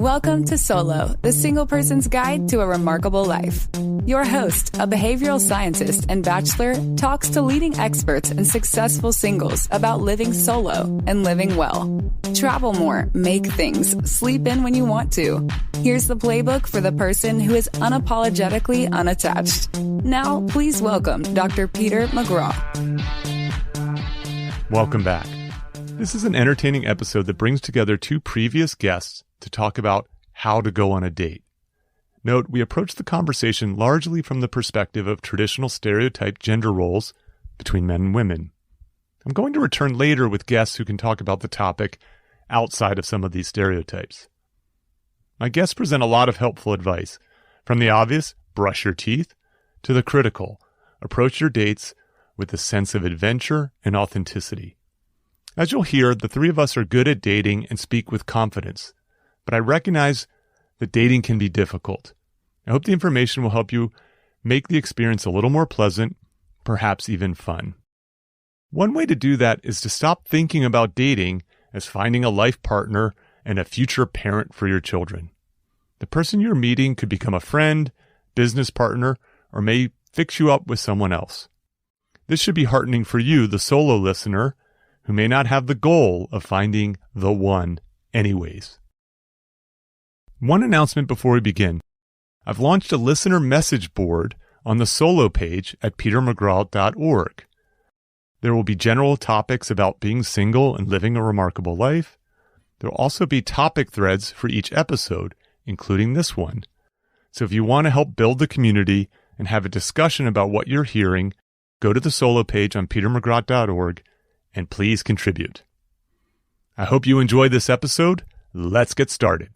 Welcome to Solo, the single person's guide to a remarkable life. Your host, a behavioral scientist and bachelor, talks to leading experts and successful singles about living solo and living well. Travel more, make things, sleep in when you want to. Here's the playbook for the person who is unapologetically unattached. Now, please welcome Dr. Peter McGraw. Welcome back. This is an entertaining episode that brings together two previous guests to talk about how to go on a date. Note, we approach the conversation largely from the perspective of traditional stereotyped gender roles between men and women. I'm going to return later with guests who can talk about the topic outside of some of these stereotypes. My guests present a lot of helpful advice, from the obvious, brush your teeth, to the critical, approach your dates with a sense of adventure and authenticity. As you'll hear, the three of us are good at dating and speak with confidence, but I recognize that dating can be difficult. I hope the information will help you make the experience a little more pleasant, perhaps even fun. One way to do that is to stop thinking about dating as finding a life partner and a future parent for your children. The person you're meeting could become a friend, business partner, or may fix you up with someone else. This should be heartening for you, the solo listener, who may not have the goal of finding the one anyways. One announcement before we begin. I've launched a listener message board on the solo page at petermcgraw.org. There will be general topics about being single and living a remarkable life. There will also be topic threads for each episode, including this one. So if you want to help build the community and have a discussion about what you're hearing, go to the solo page on petermcgraw.org and please contribute. I hope you enjoy this episode. Let's get started.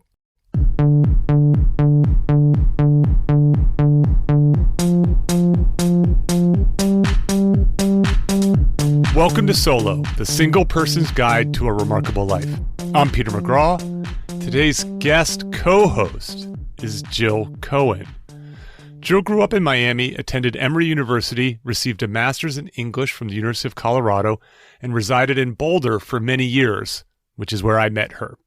Welcome to Solo, the single person's guide to a remarkable life. I'm Peter McGraw. Today's guest co-host is Jill Cohen. Jill grew up in Miami, attended Emory University, received a master's in English from the University of Colorado, and resided in Boulder for many years, which is where I met her.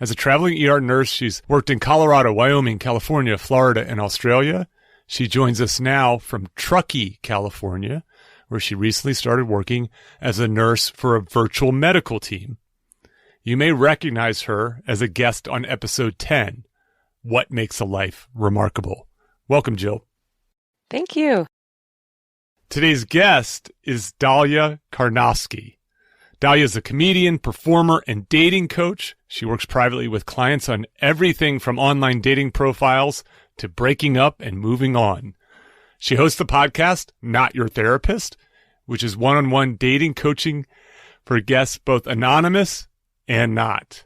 As a traveling ER nurse, she's worked in Colorado, Wyoming, California, Florida, and Australia. She joins us now from Truckee, California, where she recently started working as a nurse for a virtual medical team. You may recognize her as a guest on episode 10, What Makes a Life Remarkable. Welcome, Jill. Thank you. Today's guest is Daliya Karnofsky. Daliya is a comedian, performer, and dating coach. She works privately with clients on everything from online dating profiles to breaking up and moving on. She hosts the podcast, Not Your Therapist, which is one-on-one dating coaching for guests both anonymous and not.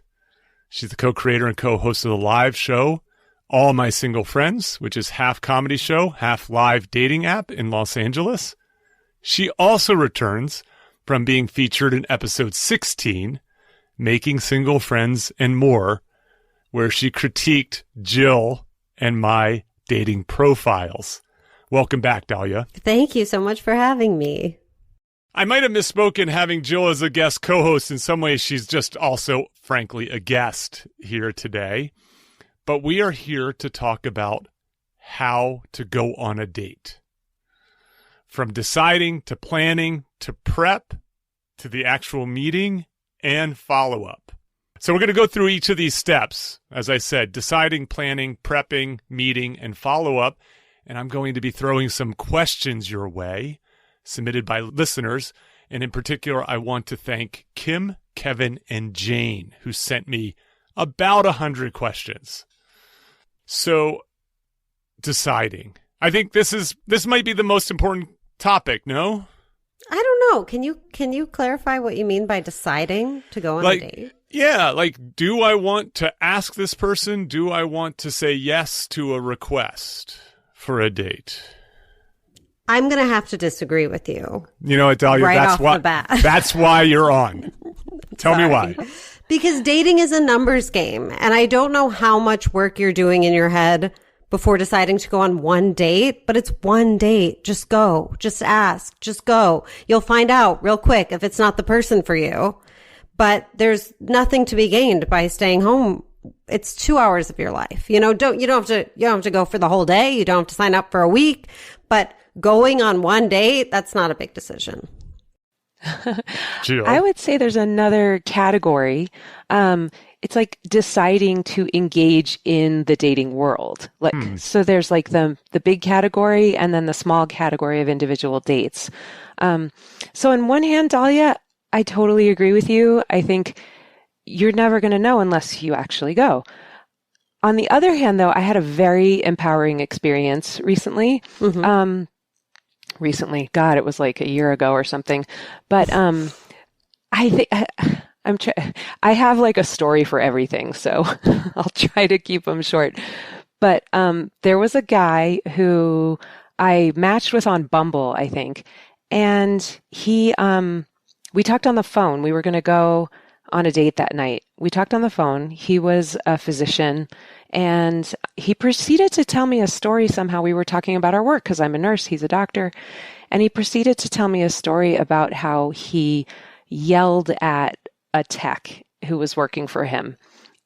She's the co-creator and co-host of the live show, All My Single Friends, which is half comedy show, half live dating app in Los Angeles. She also returns from being featured in episode 16, Making Single Friends and More, where she critiqued Jill and my dating profiles. Welcome back, Daliya. Thank you so much for having me. I might have misspoken having Jill as a guest co-host. In some ways, she's just also, frankly, a guest here today. But we are here to talk about how to go on a date. From deciding to planning to prep to the actual meeting and follow-up. So we're going to go through each of these steps. As I said, deciding, planning, prepping, meeting, and follow-up. And I'm going to be throwing some questions your way, submitted by listeners. And in particular, I want to thank Kim, Kevin, and Jane, who sent me about 100 questions. So, deciding. I think this might be the most important topic, no? I don't know. Can you clarify what you mean by deciding to go on a date? Yeah, do I want to ask this person? Do I want to say yes to a request for a date? I'm going to have to disagree with you. You know what, Daliya? Right off the bat. That's why you're on. Tell me why. Because dating is a numbers game, and I don't know how much work you're doing in your head before deciding to go on one date, but it's one date. Just go. Just ask. Just go. You'll find out real quick if it's not the person for you. But there's nothing to be gained by staying home it's 2 hours of your life. You don't have to go for the whole day. You don't have to sign up for a week, but going on one date, that's not a big decision. I would say there's another category. It's like deciding to engage in the dating world. So there's like the big category and then the small category of individual dates. So on one hand, Daliya, I totally agree with you. I think you're never going to know unless you actually go. On the other hand, though, I had a very empowering experience recently. Mm-hmm. Recently, God, it was like a year ago or something. But I think I have like a story for everything, so I'll try to keep them short. But there was a guy who I matched with on Bumble, I think, and we talked on the phone. We were going to go on a date that night. We talked on the phone. He was a physician, and he proceeded to tell me a story. Somehow we were talking about our work because I'm a nurse. He's a doctor. And he proceeded to tell me a story about how he yelled at a tech who was working for him.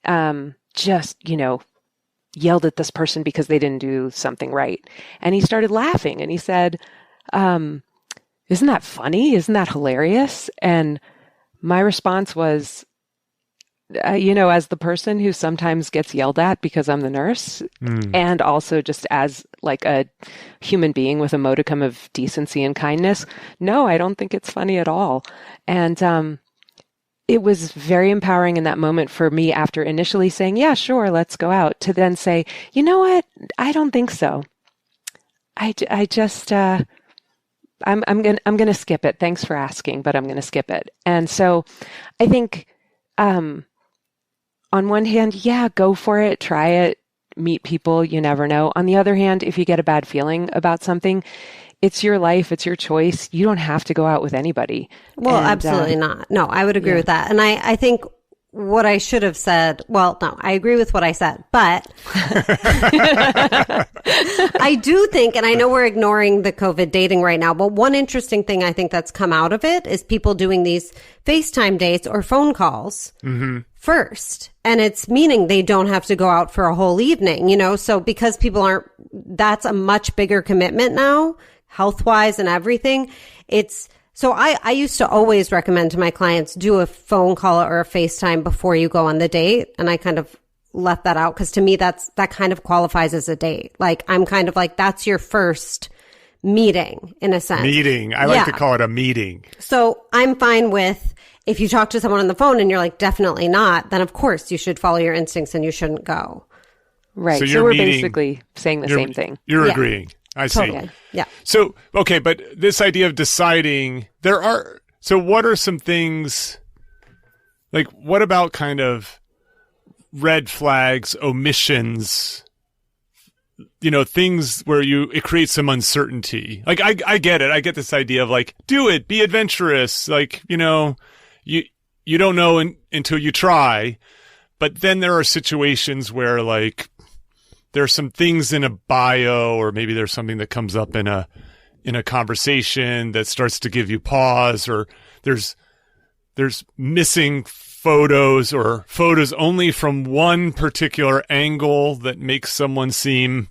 Yelled at this person because they didn't do something right. And he started laughing and he said, isn't that funny? Isn't that hilarious? And my response was, as the person who sometimes gets yelled at because I'm the nurse, and also just as like a human being with a modicum of decency and kindness, no, I don't think it's funny at all. And it was very empowering in that moment for me after initially saying, yeah, sure, let's go out, to then say, you know what? I don't think so. I'm going to skip it. Thanks for asking, but I'm going to skip it. And so I think, on one hand, yeah, go for it, try it, meet people, you never know. On the other hand, if you get a bad feeling about something, it's your life, it's your choice. You don't have to go out with anybody. Well, absolutely not. No, I would agree with that. And I think what I should have said, well, no, I agree with what I said, but I do think, and I know we're ignoring the COVID dating right now, but one interesting thing I think that's come out of it is people doing these FaceTime dates or phone calls first. And it's meaning they don't have to go out for a whole evening, so because people aren't, that's a much bigger commitment now, health-wise and everything. So I used to always recommend to my clients, do a phone call or a FaceTime before you go on the date. And I kind of left that out because to me, that kind of qualifies as a date. Like, I'm kind of like, that's your first meeting in a sense. Meeting. I like to call it a meeting. So I'm fine with, if you talk to someone on the phone and you're like, definitely not, then of course you should follow your instincts and you shouldn't go. Right. So we're basically saying the same thing. You're agreeing. I see. Totally. Yeah. So, okay, but this idea of deciding, so what are some things, like what about kind of red flags, omissions, things where it creates some uncertainty? Like, I get it. I get this idea of like, do it, be adventurous. Like, you don't know until you try. But then there are situations where like, there's some things in a bio, or maybe there's something that comes up in a conversation that starts to give you pause, or there's missing photos or photos only from one particular angle that makes someone seem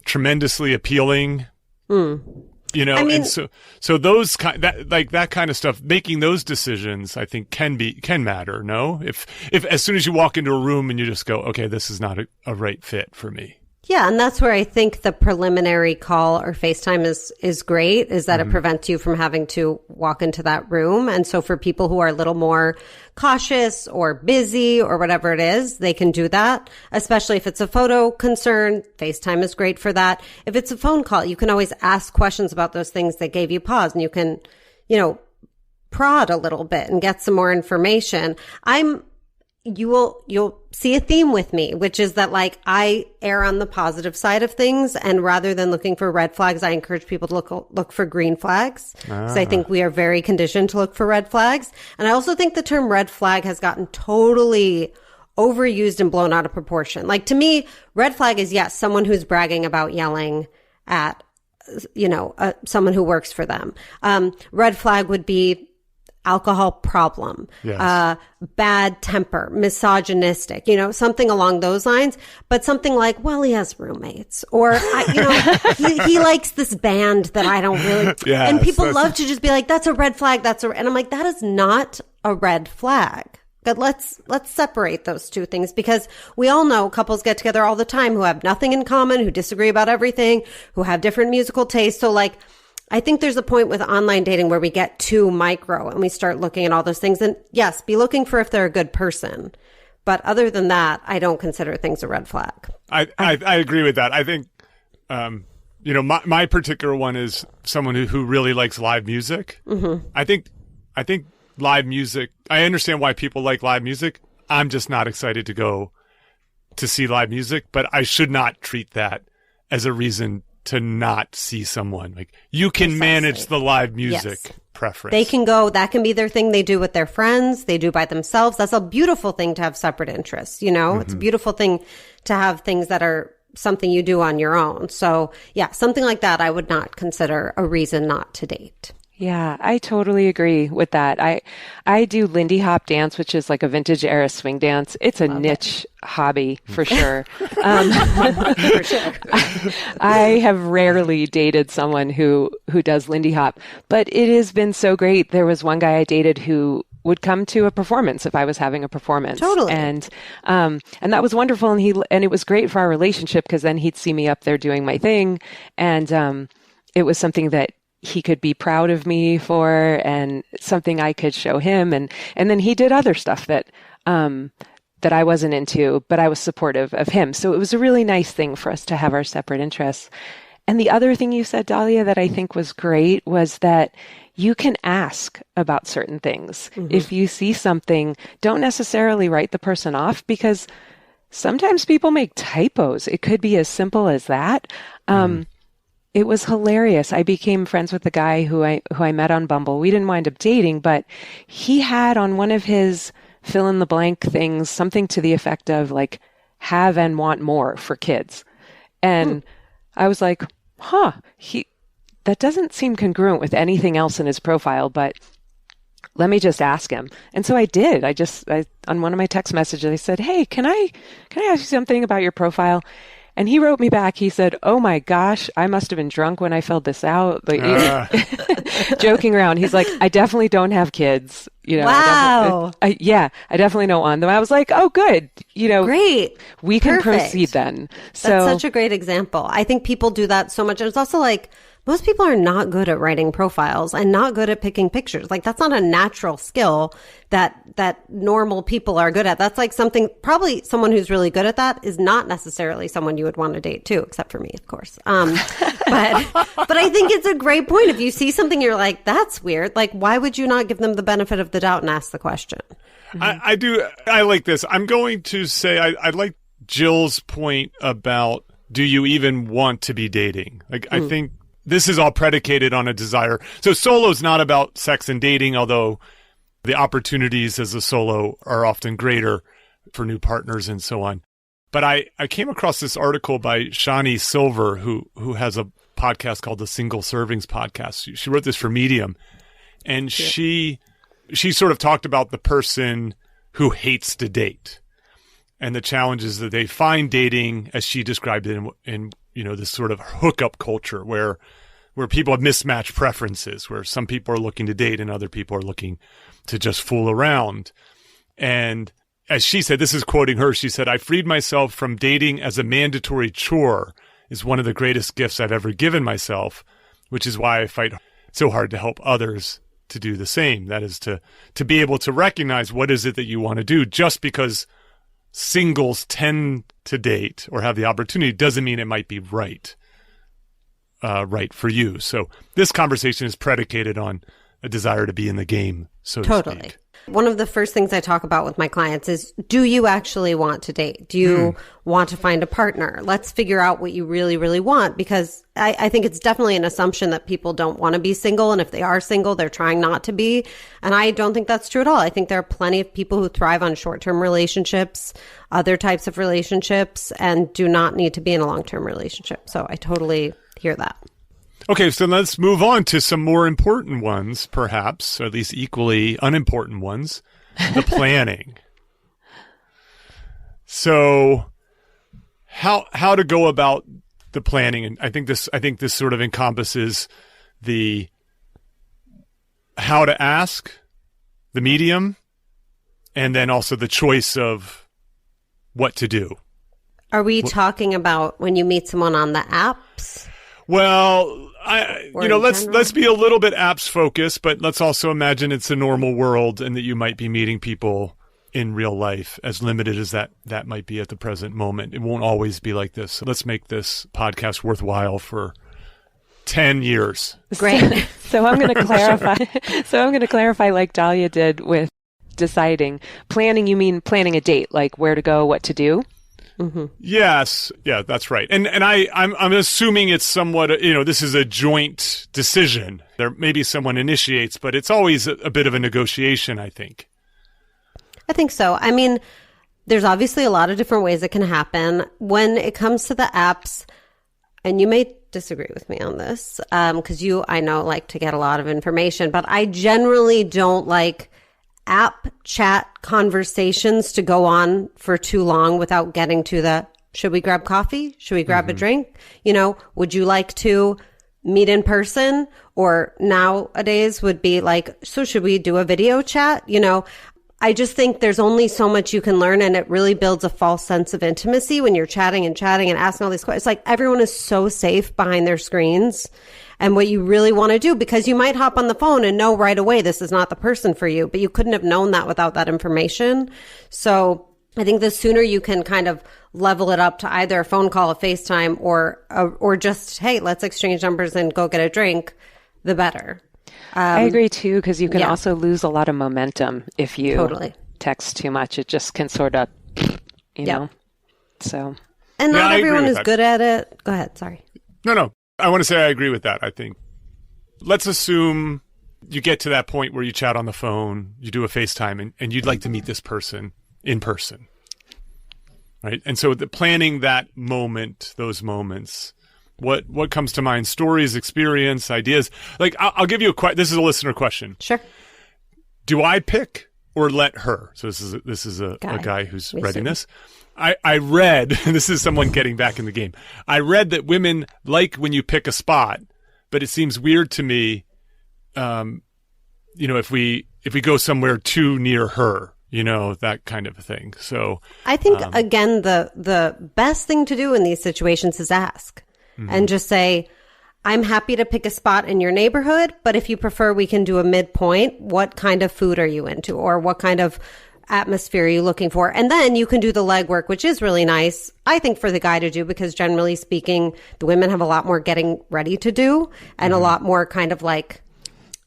tremendously appealing. And so those that kind of stuff, making those decisions, I think can matter. No, if as soon as you walk into a room and you just go, okay, this is not a right fit for me. Yeah, and that's where I think the preliminary call or FaceTime is great, is that it prevents you from having to walk into that room. And so for people who are a little more cautious or busy or whatever it is, they can do that, especially if it's a photo concern. FaceTime is great for that. If it's a phone call, you can always ask questions about those things that gave you pause, and you can, prod a little bit and get some more information. You'll see a theme with me, which is that like I err on the positive side of things, and rather than looking for red flags, I encourage people to look for green flags. So I think we are very conditioned to look for red flags. And I also think the term red flag has gotten totally overused and blown out of proportion. Like, to me, red flag is, yes, someone who's bragging about yelling at, someone who works for them. Red flag would be alcohol problem, Yes. bad temper, misogynistic, something along those lines. But something like, well, he has roommates, or, he likes this band that I don't really, Yes, and people love to just be like, that's a red flag. And I'm like, that is not a red flag. But let's separate those two things, because we all know couples get together all the time who have nothing in common, who disagree about everything, who have different musical tastes. So like, I think there's a point with online dating where we get too micro and we start looking at all those things. And yes, be looking for if they're a good person. But other than that, I don't consider things a red flag. I agree with that. I think, my particular one is someone who really likes live music. Mm-hmm. I think live music, I understand why people like live music. I'm just not excited to go to see live music, but I should not treat that as a reason to not see someone. Like, you can manage the live music preference. They can go, that can be their thing they do with their friends, they do by themselves. That's a beautiful thing to have separate interests, Mm-hmm. It's a beautiful thing to have things that are something you do on your own. So yeah, something like that I would not consider a reason not to date. Yeah, I totally agree with that. I do Lindy Hop dance, which is like a vintage era swing dance. It's a niche hobby for sure. For sure. I have rarely dated someone who does Lindy Hop, but it has been so great. There was one guy I dated who would come to a performance if I was having a performance. Totally. And that was wonderful. And it was great for our relationship, because then he'd see me up there doing my thing. And it was something that he could be proud of me for, and something I could show him. And then he did other stuff that I wasn't into, but I was supportive of him. So it was a really nice thing for us to have our separate interests. And the other thing you said, Daliya, that I think was great was that you can ask about certain things. Mm-hmm. If you see something, don't necessarily write the person off, because sometimes people make typos. It could be as simple as that. It was hilarious. I became friends with the guy who I met on Bumble. We didn't wind up dating, but he had on one of his fill in the blank things something to the effect of like, have and want more for kids. And I was like, that doesn't seem congruent with anything else in his profile, but let me just ask him. And so I did. I on one of my text messages, I said, hey, can I ask you something about your profile? And he wrote me back. He said, oh my gosh, I must have been drunk when I filled this out. Like, joking around. He's like, I definitely don't have kids. Wow. I definitely don't want them. I was like, oh, good. Great. We can proceed then. So that's such a great example. I think people do that so much. And it's also like, most people are not good at writing profiles and not good at picking pictures. Like, that's not a natural skill that normal people are good at. That's like something, probably someone who's really good at that is not necessarily someone you would want to date too, except for me, of course. But I think it's a great point. If you see something, you're like, that's weird. Like, why would you not give them the benefit of the doubt and ask the question? I do. I like this. I'm going to say, I like Jill's point about, do you even want to be dating? Like, I think this is all predicated on a desire. So solo is not about sex and dating, although the opportunities as a solo are often greater for new partners and so on. But I came across this article by Shani Silver, who has a podcast called the Single Servings Podcast. She wrote this for Medium, and she sort of talked about the person who hates to date and the challenges that they find dating, as she described it, in this sort of hookup culture where people have mismatched preferences, where some people are looking to date and other people are looking to just fool around. And as she said, this is quoting her, she said, I freed myself from dating as a mandatory chore is one of the greatest gifts I've ever given myself, which is why I fight so hard to help others to do the same. That is to be able to recognize what is it that you want to do. Just because singles tend to date or have the opportunity doesn't mean it might be right for you. So this conversation is predicated on a desire to be in the game, so to speak. One of the first things I talk about with my clients is, do you actually want to date? Do you want to find a partner? Let's figure out what you really, really want, because I think it's definitely an assumption that people don't want to be single. And if they are single, they're trying not to be. And I don't think that's true at all. I think there are plenty of people who thrive on short-term relationships, other types of relationships, and do not need to be in a long-term relationship. So I totally hear that. Okay, so let's move on to some more important ones, perhaps, or at least equally unimportant ones. The planning. So how to go about the planning, and I think this sort of encompasses the how to ask, the medium, and then also the choice of what to do. Are we talking about when you meet someone on the apps? Well, let's be a little bit apps focused, but let's also imagine it's a normal world and that you might be meeting people in real life, as limited as that might be at the present moment. It won't always be like this. So let's make this podcast worthwhile for 10 years. Great. So I'm going to clarify. So I'm going to clarify like Daliya did with deciding. Planning, you mean planning a date, like where to go, what to do? Mm-hmm. Yes. Yeah, that's right. And I'm assuming it's somewhat, this is a joint decision. There maybe someone initiates, but it's always a bit of a negotiation, I think. I think so. I mean, there's obviously a lot of different ways it can happen. When it comes to the apps, and you may disagree with me on this, because I know, like to get a lot of information, but I generally don't like app chat conversations to go on for too long without getting to the, should we grab coffee? Should we grab a drink? Would you like to meet in person? Or nowadays would be like, so should we do a video chat? I just think there's only so much you can learn, and it really builds a false sense of intimacy when you're chatting and asking all these questions. It's like everyone is so safe behind their screens. And what you really want to do, because you might hop on the phone and know right away this is not the person for you, but you couldn't have known that without that information. So I think the sooner you can kind of level it up to either a phone call, a FaceTime, or just, hey, let's exchange numbers and go get a drink, the better. I agree too, because you can also lose a lot of momentum if you text too much. It just can sort of, know. So, and not everyone is good at it. Go ahead. Sorry. No. I want to say I agree with that. I think let's assume you get to that point where you chat on the phone, you do a FaceTime, and you'd like to meet this person in person, right? And so planning that moment, those moments. What comes to mind? Stories, experience, ideas. Like, I'll give you this is a listener question. Sure. Do I pick or let her? So this is a guy who's writing this. I read, this is someone getting back in the game. I read that women like when you pick a spot, but it seems weird to me, if we go somewhere too near her, that kind of a thing. So I think, again, the best thing to do in these situations is ask. And just say, I'm happy to pick a spot in your neighborhood, but if you prefer, we can do a midpoint. What kind of food are you into? Or what kind of atmosphere are you looking for? And then you can do the legwork, which is really nice, I think, for the guy to do, because generally speaking, the women have a lot more getting ready to do and a lot more kind of like,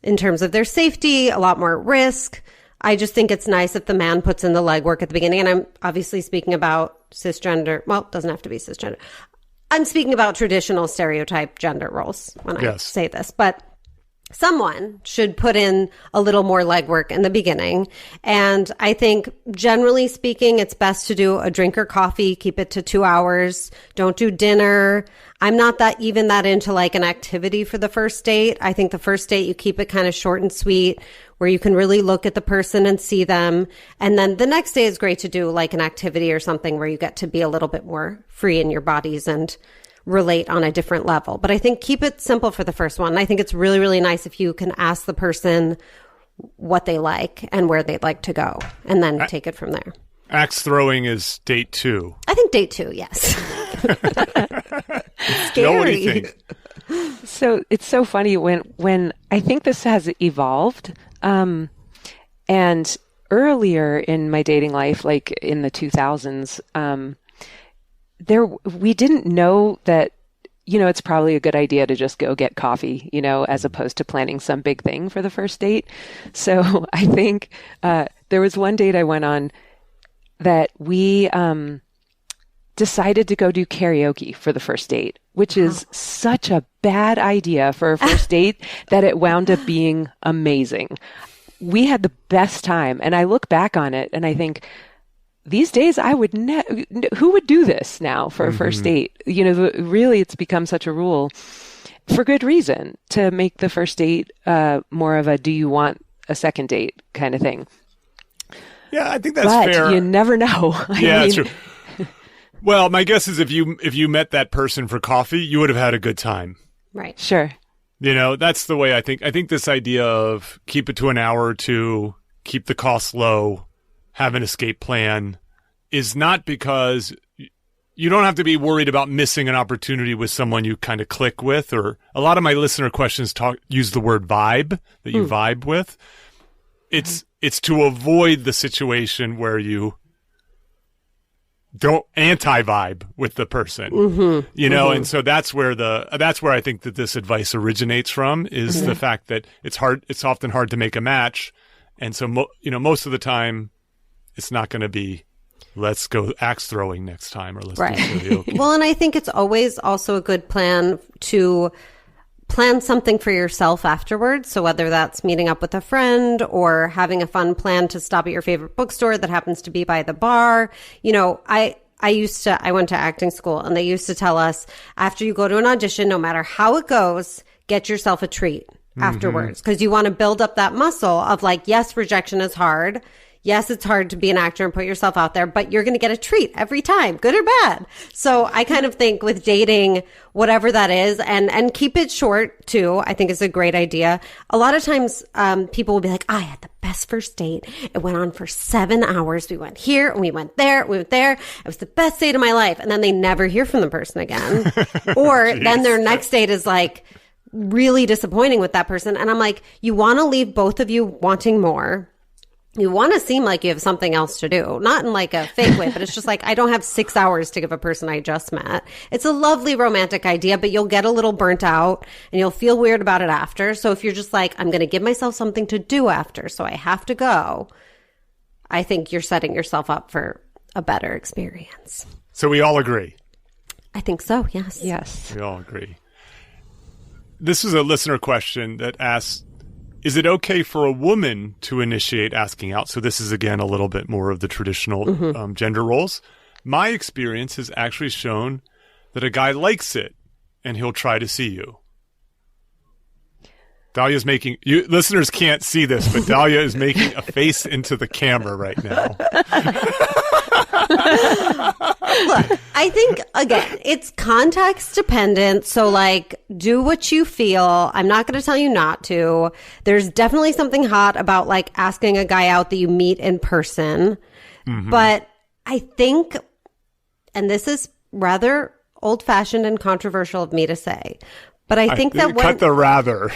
in terms of their safety, a lot more risk. I just think it's nice if the man puts in the legwork at the beginning. And I'm obviously speaking about cisgender. Well, it doesn't have to be cisgender. I'm speaking about traditional stereotype gender roles when I say this, but someone should put in a little more legwork in the beginning. And I think generally speaking, it's best to do a drink or coffee, keep it to 2 hours. Don't do dinner. I'm not that into like an activity for the first date. I think the first date, you keep it kind of short and sweet, where you can really look at the person and see them. And then the next day is great to do like an activity or something where you get to be a little bit more free in your bodies and relate on a different level. But I think keep it simple for the first one. I think it's really, really nice if you can ask the person what they like and where they'd like to go, and then take it from there. Axe throwing is date 2. I think date 2, yes. Scary. No, what do you think? So it's so funny when I think this has evolved. And earlier in my dating life, like in the 2000s, we didn't know that, it's probably a good idea to just go get coffee, as opposed to planning some big thing for the first date. So I think, there was one date I went on that we, decided to go do karaoke for the first date, which is such a bad idea for a first date that it wound up being amazing. We had the best time. And I look back on it and I think, these days I would who would do this now for a first date? Really, it's become such a rule. for good reason, to make the first date more of a do you want a second date kind of thing. Yeah, I think that's but fair. You never know. That's true. Well, my guess is if you met that person for coffee, you would have had a good time. Right. Sure. That's the way I think. I think this idea of keep it to an hour or two, keep the costs low, have an escape plan is not because you don't have to be worried about missing an opportunity with someone you kind of click with, or a lot of my listener questions use the word vibe, that you vibe with. It's to avoid the situation where you don't anti-vibe with the person, and so that's where I think that this advice originates from, is the fact that it's often hard to make a match. And so, most of the time it's not going to be, let's go axe throwing next time, or let's do karaoke. Well, and I think it's always also a good plan to plan something for yourself afterwards. So whether that's meeting up with a friend or having a fun plan to stop at your favorite bookstore that happens to be by the bar. I went to acting school, and they used to tell us, after you go to an audition, no matter how it goes, get yourself a treat afterwards, because you want to build up that muscle of like, yes, rejection is hard. Yes, it's hard to be an actor and put yourself out there, but you're going to get a treat every time, good or bad. So I kind of think with dating, whatever that is, and keep it short too, I think is a great idea. A lot of times, people will be like, I had the best first date. It went on for 7 hours. We went here and we went there. We went there. It was the best date of my life. And then they never hear from the person again. Or then their next date is like really disappointing with that person. And I'm like, you want to leave both of you wanting more. You want to seem like you have something else to do, not in like a fake way, but it's just like, I don't have 6 hours to give a person I just met. It's a lovely romantic idea, but you'll get a little burnt out and you'll feel weird about it after. So if you're just like, I'm going to give myself something to do after, so I have to go, I think you're setting yourself up for a better experience. So we all agree. I think so. Yes. Yes. We all agree. This is a listener question that asks, is it okay for a woman to initiate asking out? So this is, again, a little bit more of the traditional gender roles. My experience has actually shown that a guy likes it, and he'll try to see you. Dalia's making, you listeners can't see this, but Daliya is making a face into the camera right now. Look, I think, again, it's context dependent. So, like, do what you feel. I'm not going to tell you not to. There's definitely something hot about, like, asking a guy out that you meet in person. But I think, and this is rather old-fashioned and controversial of me to say, but I think that cut the rather.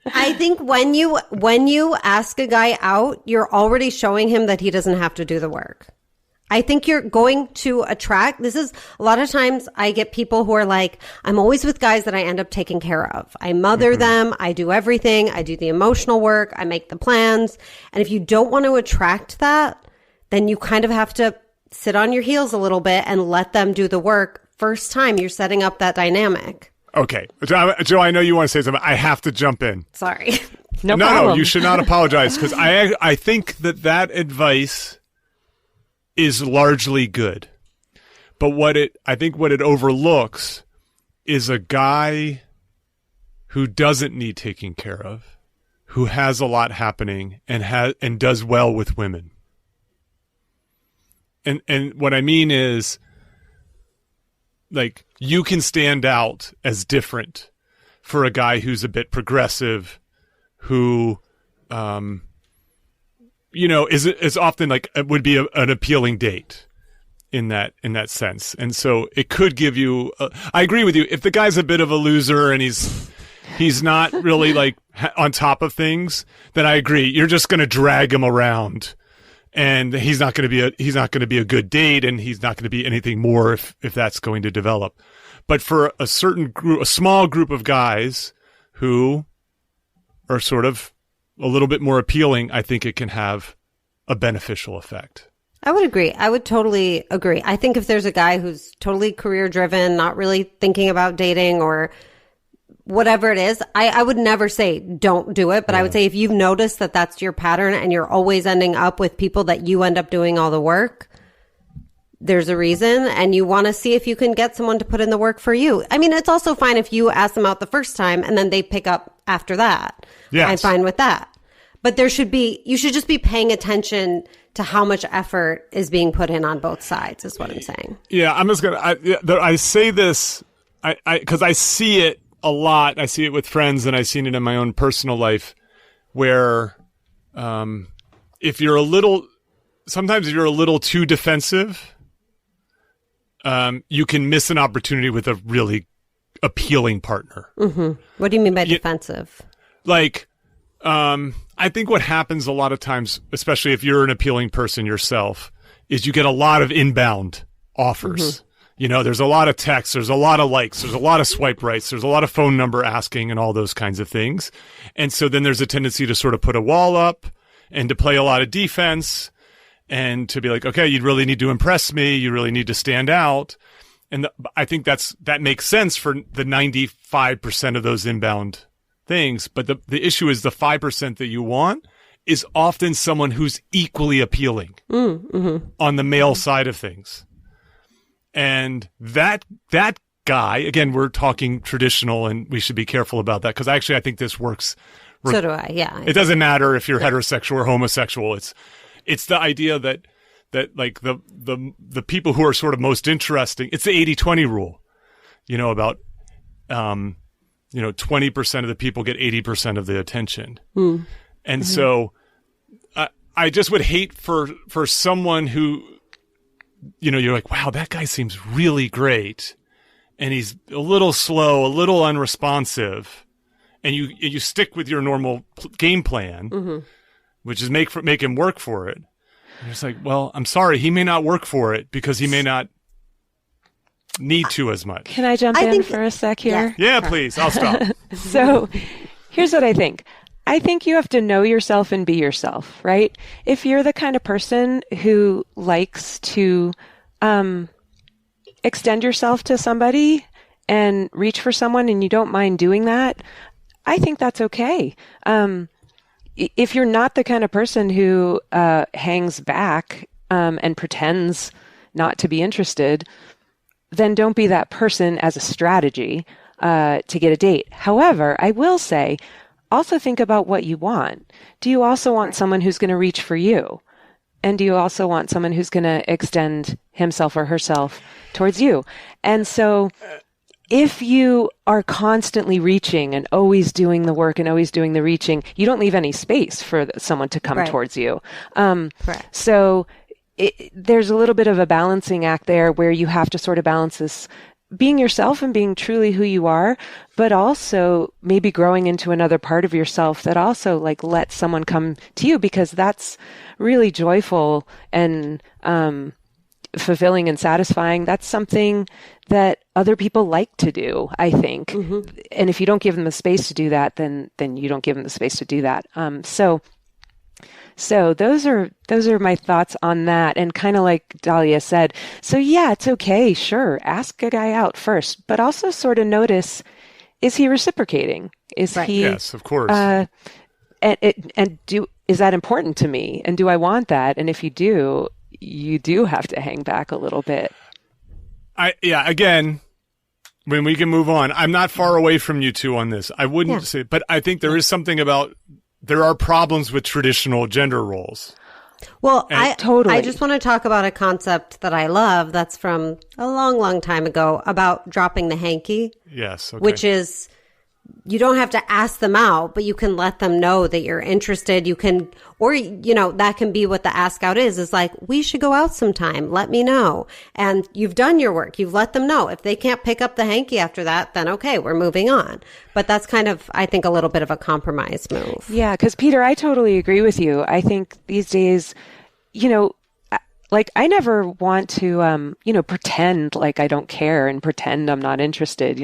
I think when you ask a guy out, you're already showing him that he doesn't have to do the work. I think you're going to attract, this is a lot of times I get people who are like, I'm always with guys that I end up taking care of. I mother them. I do everything. I do the emotional work. I make the plans. And if you don't want to attract that, then you kind of have to sit on your heels a little bit and let them do the work. First time you're setting up that dynamic. Okay. Joe, I know you want to say something. I have to jump in. Sorry. No problem. No, you should not apologize, because I think that advice is largely good. But I think what it overlooks is a guy who doesn't need taking care of, who has a lot happening and does well with women. And what I mean is, like, you can stand out as different for a guy who's a bit progressive, who is often like, it would be an appealing date in that sense. And so it could give you, I agree with you. If the guy's a bit of a loser and he's not really like on top of things, then I agree. You're just going to drag him around, and he's not going to be a good date, and he's not going to be anything more if that's going to develop. But for a certain group, a small group of guys who are sort of a little bit more appealing, I think it can have a beneficial effect. I would agree. I would totally agree. I think if there's a guy who's totally career driven, not really thinking about dating or whatever it is, I would never say don't do it. But I would say if you've noticed that that's your pattern and you're always ending up with people that you end up doing all the work, there's a reason, and you want to see if you can get someone to put in the work for you. I mean, it's also fine if you ask them out the first time and then they pick up after that. Yes. I'm fine with that. But you should just be paying attention to how much effort is being put in on both sides, is what I'm saying. Yeah, I'm just I say this because I see it a lot. I see it with friends, and I've seen it in my own personal life, where if you're sometimes if you're a little too defensive, you can miss an opportunity with a really appealing partner. Mm-hmm. What do you mean by defensive? Like, I think what happens a lot of times, especially if you're an appealing person yourself, is you get a lot of inbound offers. Mm-hmm. There's a lot of texts, there's a lot of likes, there's a lot of swipe rights, there's a lot of phone number asking and all those kinds of things. And so then there's a tendency to sort of put a wall up and to play a lot of defense and to be like, okay, you really need to impress me. You really need to stand out. And I think that makes sense for the 95% of those inbound things. But the issue is the 5% that you want is often someone who's equally appealing on the male side of things. And that guy, again, we're talking traditional, and we should be careful about that because actually I think this works. So do I, yeah. It doesn't matter if you're heterosexual or homosexual. It's the idea that like the people who are sort of most interesting, it's the 80-20 rule, about 20% of the people get 80% of the attention. And so I just would hate for someone who, you're like, wow, that guy seems really great. And he's a little slow, a little unresponsive. And you stick with your normal game plan, which is make him work for it. And it's like, well, I'm sorry, he may not work for it because he may not need to as much. Can I jump in for a sec here? Yeah, please. I'll stop. So here's what I think. I think you have to know yourself and be yourself, right? If you're the kind of person who likes to extend yourself to somebody and reach for someone and you don't mind doing that, I think that's okay. If you're not the kind of person who hangs back and pretends not to be interested, then don't be that person as a strategy to get a date. However, I will say, also think about what you want. Do you also want someone who's going to reach for you? And do you also want someone who's going to extend himself or herself towards you? And so if you are constantly reaching and always doing the work and always doing the reaching, you don't leave any space for someone to come towards you. Correct. So there's a little bit of a balancing act there where you have to sort of balance this being yourself and being truly who you are, but also maybe growing into another part of yourself that also like lets someone come to you, because that's really joyful and fulfilling and satisfying. That's something that other people like to do, I think. And if you don't give them the space to do that, then you don't give them the space to do that. So those are my thoughts on that. And kind of like Daliya said, so yeah, it's okay. Sure. Ask a guy out first, but also sort of notice, is he reciprocating? Is he? Yes, of course. Is that important to me? And do I want that? And if you do have to hang back a little bit. Again, when we can move on, I'm not far away from you two on this. I wouldn't say, but I think there is something about, there are problems with traditional gender roles. Well, I totally. I just want to talk about a concept that I love that's from a long, long time ago about dropping the hanky. Yes. Okay. Which is, you don't have to ask them out, but you can let them know that you're interested. You can, or, that can be what the ask out is like, we should go out sometime. Let me know. And you've done your work. You've let them know. If they can't pick up the hanky after that, then okay, we're moving on. But that's kind of, I think, a little bit of a compromise move. Yeah. Because Peter, I totally agree with you. I think these days, like I never want to, pretend like I don't care and pretend I'm not interested.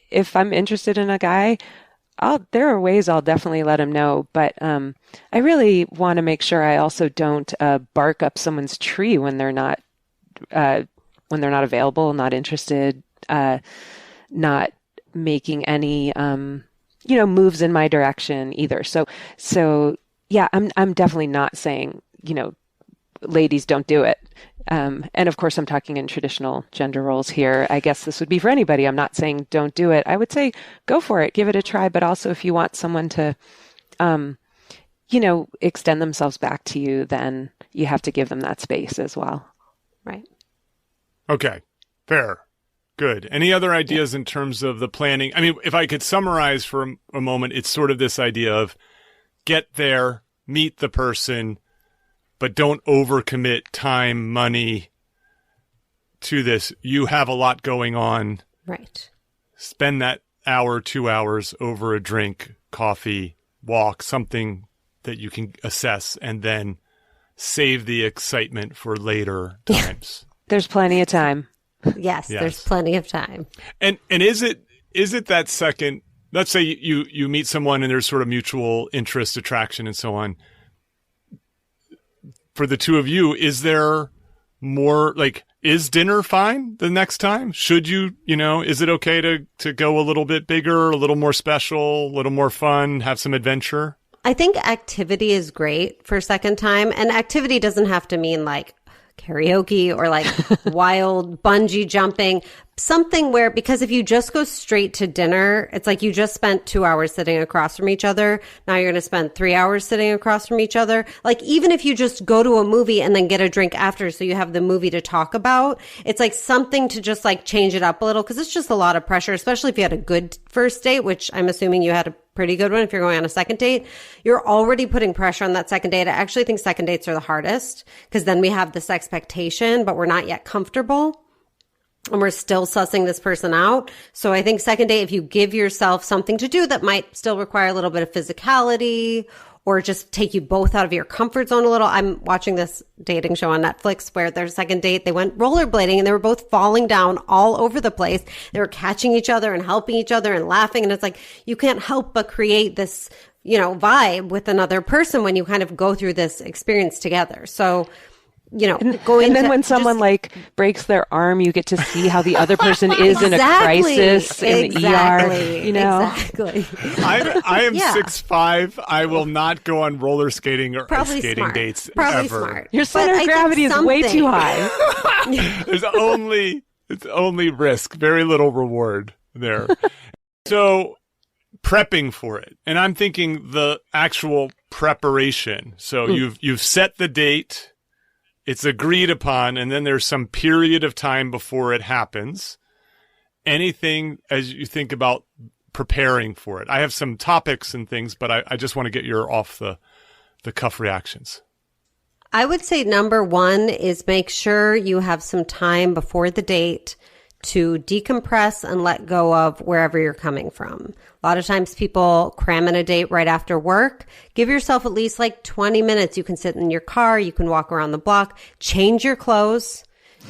If I'm interested in a guy, there are ways I'll definitely let him know. But I really want to make sure I also don't bark up someone's tree when they're not available, not interested, not making any moves in my direction either. So yeah, I'm definitely not saying ladies, don't do it. And of course, I'm talking in traditional gender roles here. I guess this would be for anybody. I'm not saying don't do it. I would say go for it, give it a try. But also, if you want someone to, extend themselves back to you, then you have to give them that space as well. Right. Okay. Fair. Good. Any other ideas in terms of the planning? I mean, if I could summarize for a moment, it's sort of this idea of get there, meet the person, but don't overcommit time, money to this. You have a lot going on. Right. Spend that hour, 2 hours over a drink, coffee, walk, something that you can assess, and then save the excitement for later times. There's plenty of time. Yes, there's plenty of time. And is it that second, let's say you meet someone and there's sort of mutual interest, attraction, and so on. For the two of you, is there more, like, is dinner fine the next time? Should you, is it okay to go a little bit bigger, a little more special, a little more fun, have some adventure? I think activity is great for second time. And activity doesn't have to mean like karaoke or like wild bungee jumping, something where, because if you just go straight to dinner, it's like you just spent 2 hours sitting across from each other. Now you're going to spend 3 hours sitting across from each other. Like, even if you just go to a movie and then get a drink after, so you have the movie to talk about, it's like something to just like change it up a little, because it's just a lot of pressure, especially if you had a good first date, which I'm assuming you had a pretty good one. If you're going on a second date, you're already putting pressure on that second date. I actually think second dates are the hardest, because then we have this expectation, but we're not yet comfortable. And we're still sussing this person out. So I think second date, if you give yourself something to do that might still require a little bit of physicality or just take you both out of your comfort zone a little. I'm watching this dating show on Netflix where their second date, they went rollerblading and they were both falling down all over the place. They were catching each other and helping each other and laughing. And it's like, you can't help but create this, vibe with another person when you kind of go through this experience together. So, and then when someone like breaks their arm, you get to see how the other person is in a crisis in the ER. Exactly. I am 6'5". I will not go on roller skating or Probably skating smart. dates Probably ever. Smart. Your center of gravity is way too high. It's only risk, very little reward there. So prepping for it, and I'm thinking the actual preparation. So you've set the date. It's agreed upon, and then there's some period of time before it happens. Anything as you think about preparing for it? I have some topics and things, but I just want to get your off the cuff reactions. I would say number one is make sure you have some time before the date to decompress and let go of wherever you're coming from. A lot of times people cram in a date right after work. Give yourself at least like 20 minutes. You can sit in your car. You can walk around the block. Change your clothes.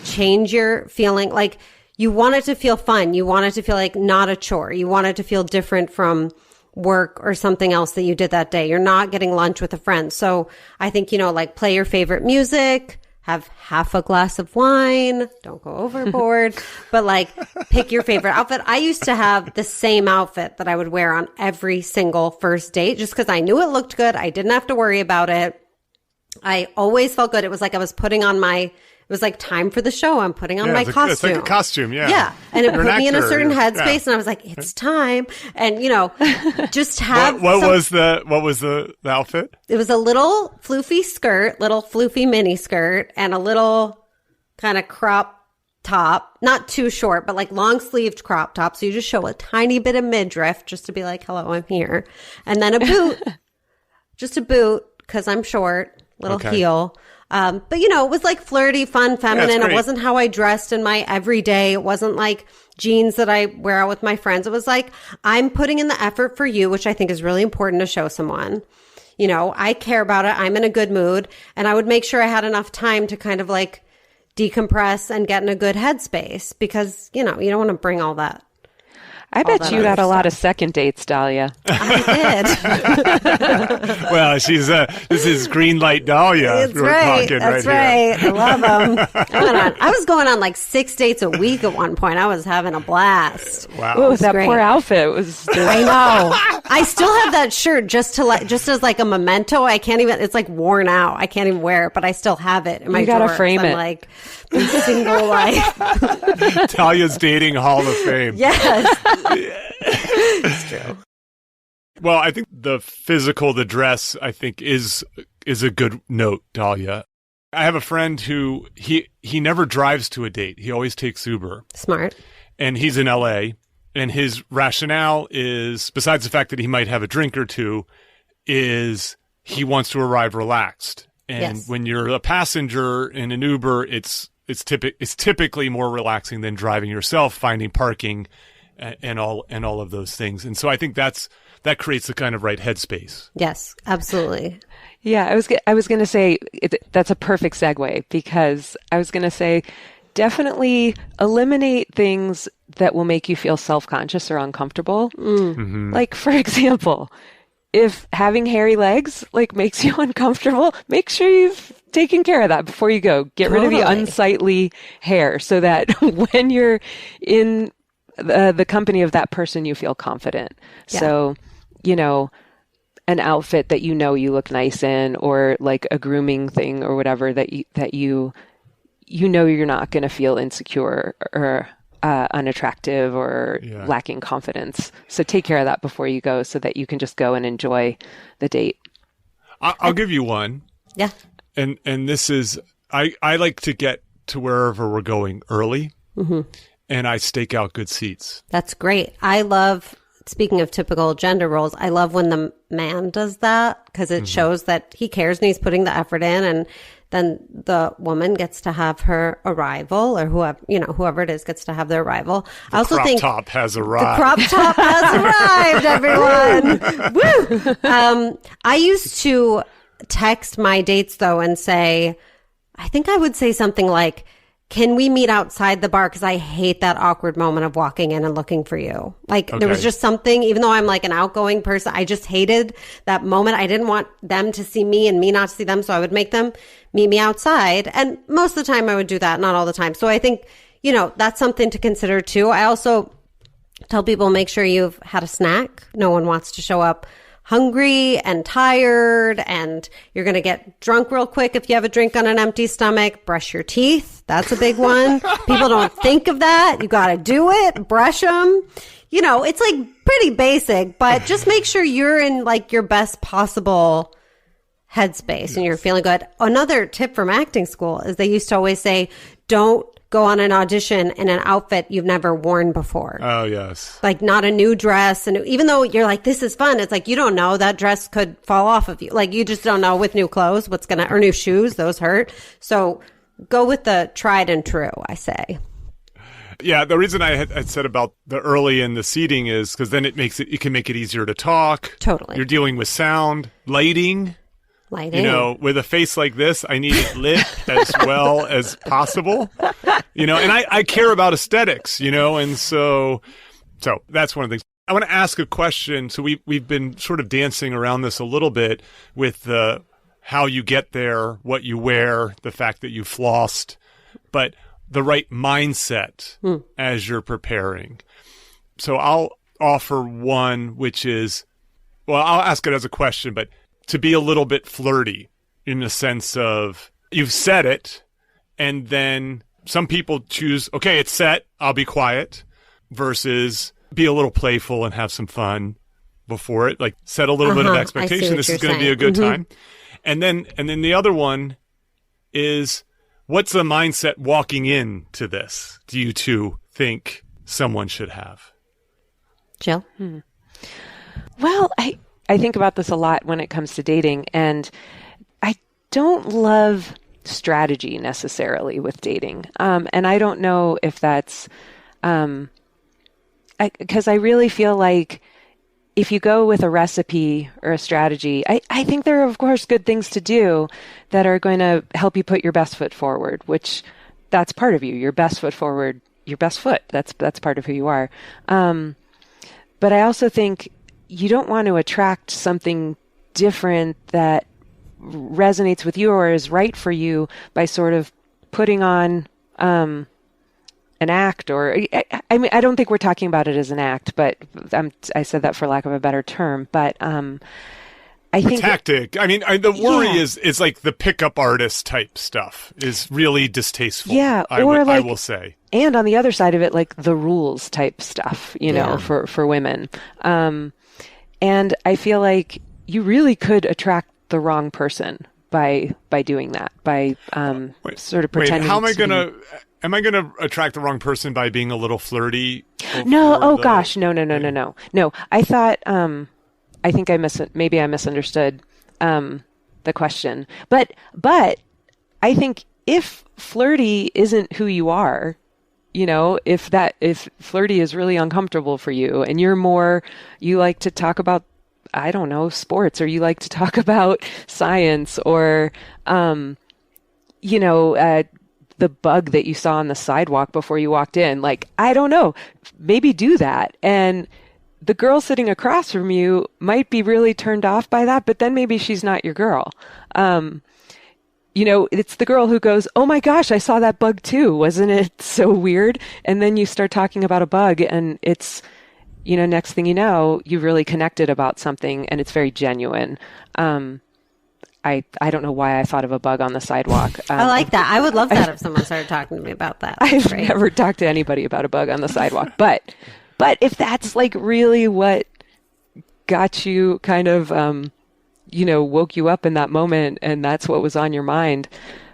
Change your feeling. Like, you want it to feel fun. You want it to feel like not a chore. You want it to feel different from work or something else that you did that day. You're not getting lunch with a friend. So I think, like play your favorite music. Have half a glass of wine. Don't go overboard. But like, pick your favorite outfit. I used to have the same outfit that I would wear on every single first date just because I knew it looked good. I didn't have to worry about it. I always felt good. It was like I was putting on it was like time for the show. I'm putting on my costume. It's like a costume, yeah. Yeah. And it put me in a certain headspace and I was like, it's time. And, just have what was the outfit? It was a little floofy mini skirt and a little kind of crop top, not too short, but like long sleeved crop top. So you just show a tiny bit of midriff just to be like, hello, I'm here. And then a boot, just a boot because I'm short, little heel. But it was like flirty, fun, feminine. It wasn't how I dressed in my everyday. It wasn't like jeans that I wear out with my friends. It was like, I'm putting in the effort for you, which I think is really important to show someone. I care about it. I'm in a good mood. And I would make sure I had enough time to kind of like decompress and get in a good headspace because, you don't want to bring all that. I bet you got a lot of second dates, Daliya. I did. Well, this is green light Daliya. That's right. That's right. I love them. I was going on like 6 dates a week at one point. I was having a blast. Wow. Oh, that poor outfit was. I know. I still have that shirt just as like a memento. I can't even. It's like worn out. I can't even wear it, but I still have it in my drawer. You gotta frame it. Like single life. Daliya's dating Hall of Fame. Yes. It's true. Well, I think the dress, I think is a good note, Daliya. I have a friend who he never drives to a date. He always takes Uber. Smart. And he's in LA, and his rationale is, besides the fact that he might have a drink or two, is he wants to arrive relaxed. And when you're a passenger in an Uber, it's typically more relaxing than driving yourself, finding parking, and all of those things. And so I think that creates the kind of right headspace. Yes, absolutely. Yeah, I was going to say that's a perfect segue, because I was going to say definitely eliminate things that will make you feel self-conscious or uncomfortable. Mm-hmm. Like, for example, if having hairy legs makes you uncomfortable, make sure you've taken care of that before you go. Get rid of the unsightly hair so that when you're in the company of that person, you feel confident. Yeah. So, an outfit that you look nice in, or like a grooming thing or whatever that you you're not going to feel insecure or unattractive or lacking confidence. So take care of that before you go, so that you can just go and enjoy the date. I'll give you one. Yeah. And this is, I like to get to wherever we're going early, and I stake out good seats. That's great. I love, speaking of typical gender roles, I love when the man does that, because it shows that he cares and he's putting the effort in, and then the woman gets to have her arrival, or whoever it is gets to have their arrival. I also think the crop top has arrived. The crop top has arrived, everyone. Woo! I used to text my dates though and say, I think I would say something like, "Can we meet outside the bar? Because I hate that awkward moment of walking in and looking for you." There was just something, even though I'm like an outgoing person, I just hated that moment. I didn't want them to see me and me not to see them. So I would make them meet me outside. And most of the time I would do that, not all the time. So I think, that's something to consider too. I also tell people, make sure you've had a snack. No one wants to show up hungry and tired, and you're going to get drunk real quick if you have a drink on an empty stomach. Brush your teeth. That's a big one. People don't think of that. You got to do it. Brush them. It's pretty basic, but just make sure you're in your best possible headspace and you're feeling good. Another tip from acting school is they used to always say, don't go on an audition in an outfit you've never worn before. Oh, yes. Not a new dress. And even though you're like, this is fun, it's you don't know, that dress could fall off of you. You just don't know with new clothes or new shoes, those hurt. So go with the tried and true, I say. Yeah, the reason I had said about the early and the seating is because then it can make it easier to talk. Totally. You're dealing with sound, lighting. With a face like this, I need it lit as well as possible. And I care about aesthetics, and so that's one of the things. I want to ask a question. So we've been sort of dancing around this a little bit with how you get there, what you wear, the fact that you flossed, but the right mindset as you're preparing. So I'll offer one, which is, I'll ask it as a question, but to be a little bit flirty in the sense of you've said it, and then some people choose, okay, it's set, I'll be quiet, versus be a little playful and have some fun before it, set a little bit of expectation. This is going to be a good time. And then the other one is, what's the mindset walking into this do you two think someone should have? Jill? Well, I think about this a lot when it comes to dating, and I don't love strategy necessarily with dating. And I don't know if that's because I really feel like if you go with a recipe or a strategy, I think there are, of course, good things to do that are going to help you put your best foot forward, which that's part of you, your best foot forward, your best foot. That's part of who you are. but I also think you don't want to attract something different that resonates with you or is right for you by sort of putting on an act. Or I mean, I don't think we're talking about it as an act, but I said that for lack of a better term. But I think tactic. I mean, the worry is it's like the pickup artist type stuff is really distasteful. Yeah, I will say. And on the other side of it, like the rules type stuff, you know, for women. And I feel like you really could attract the wrong person by doing that, by sort of pretending. How am I gonna attract the wrong person by being a little flirty? No. Gosh. No. No. I thought. I think maybe I misunderstood the question. But I think if flirty isn't who you are, you know, if flirty is really uncomfortable for you and you like to talk about, I don't know, sports, or you like to talk about science, or, you know, the bug that you saw on the sidewalk before you walked in, like, I don't know, maybe do that. And the girl sitting across from you might be really turned off by that, but then maybe she's not your girl. You know, it's the girl who goes, oh my gosh, I saw that bug too. Wasn't it so weird? And then you start talking about a bug, and it's, you know, next thing you know, you've really connected about something, and it's very genuine. I don't know why I thought of a bug on the sidewalk. I like that. I would love that if someone started talking to me about that. I've never talked to anybody about a bug on the sidewalk, but if that's like really what got you kind of, you know, woke you up in that moment, and that's what was on your mind,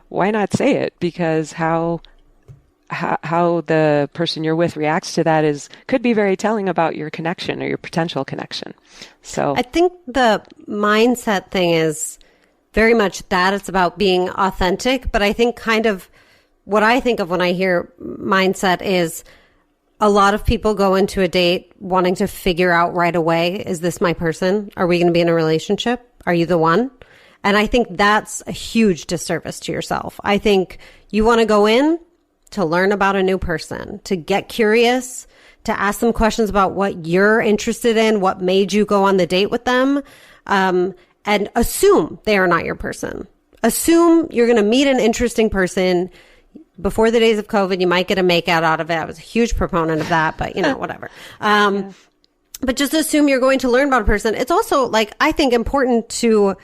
why not say it? Because how the person you're with reacts to that could be very telling about your connection or your potential connection. So I think the mindset thing is very much that it's about being authentic. But I think kind of what I think of when I hear mindset is a lot of people go into a date wanting to figure out right away, is this my person? Are we going to be in a relationship? Are you the one? And I think that's a huge disservice to yourself. I think you want to go in to learn about a new person, to get curious, to ask them questions about what you're interested in, what made you go on the date with them, and assume they are not your person. Assume you're going to meet an interesting person. Before the days of COVID, you might get a makeout out of it. I was a huge proponent of that, but you know, whatever. But just assume you're going to learn about a person. It's also, like, I think important to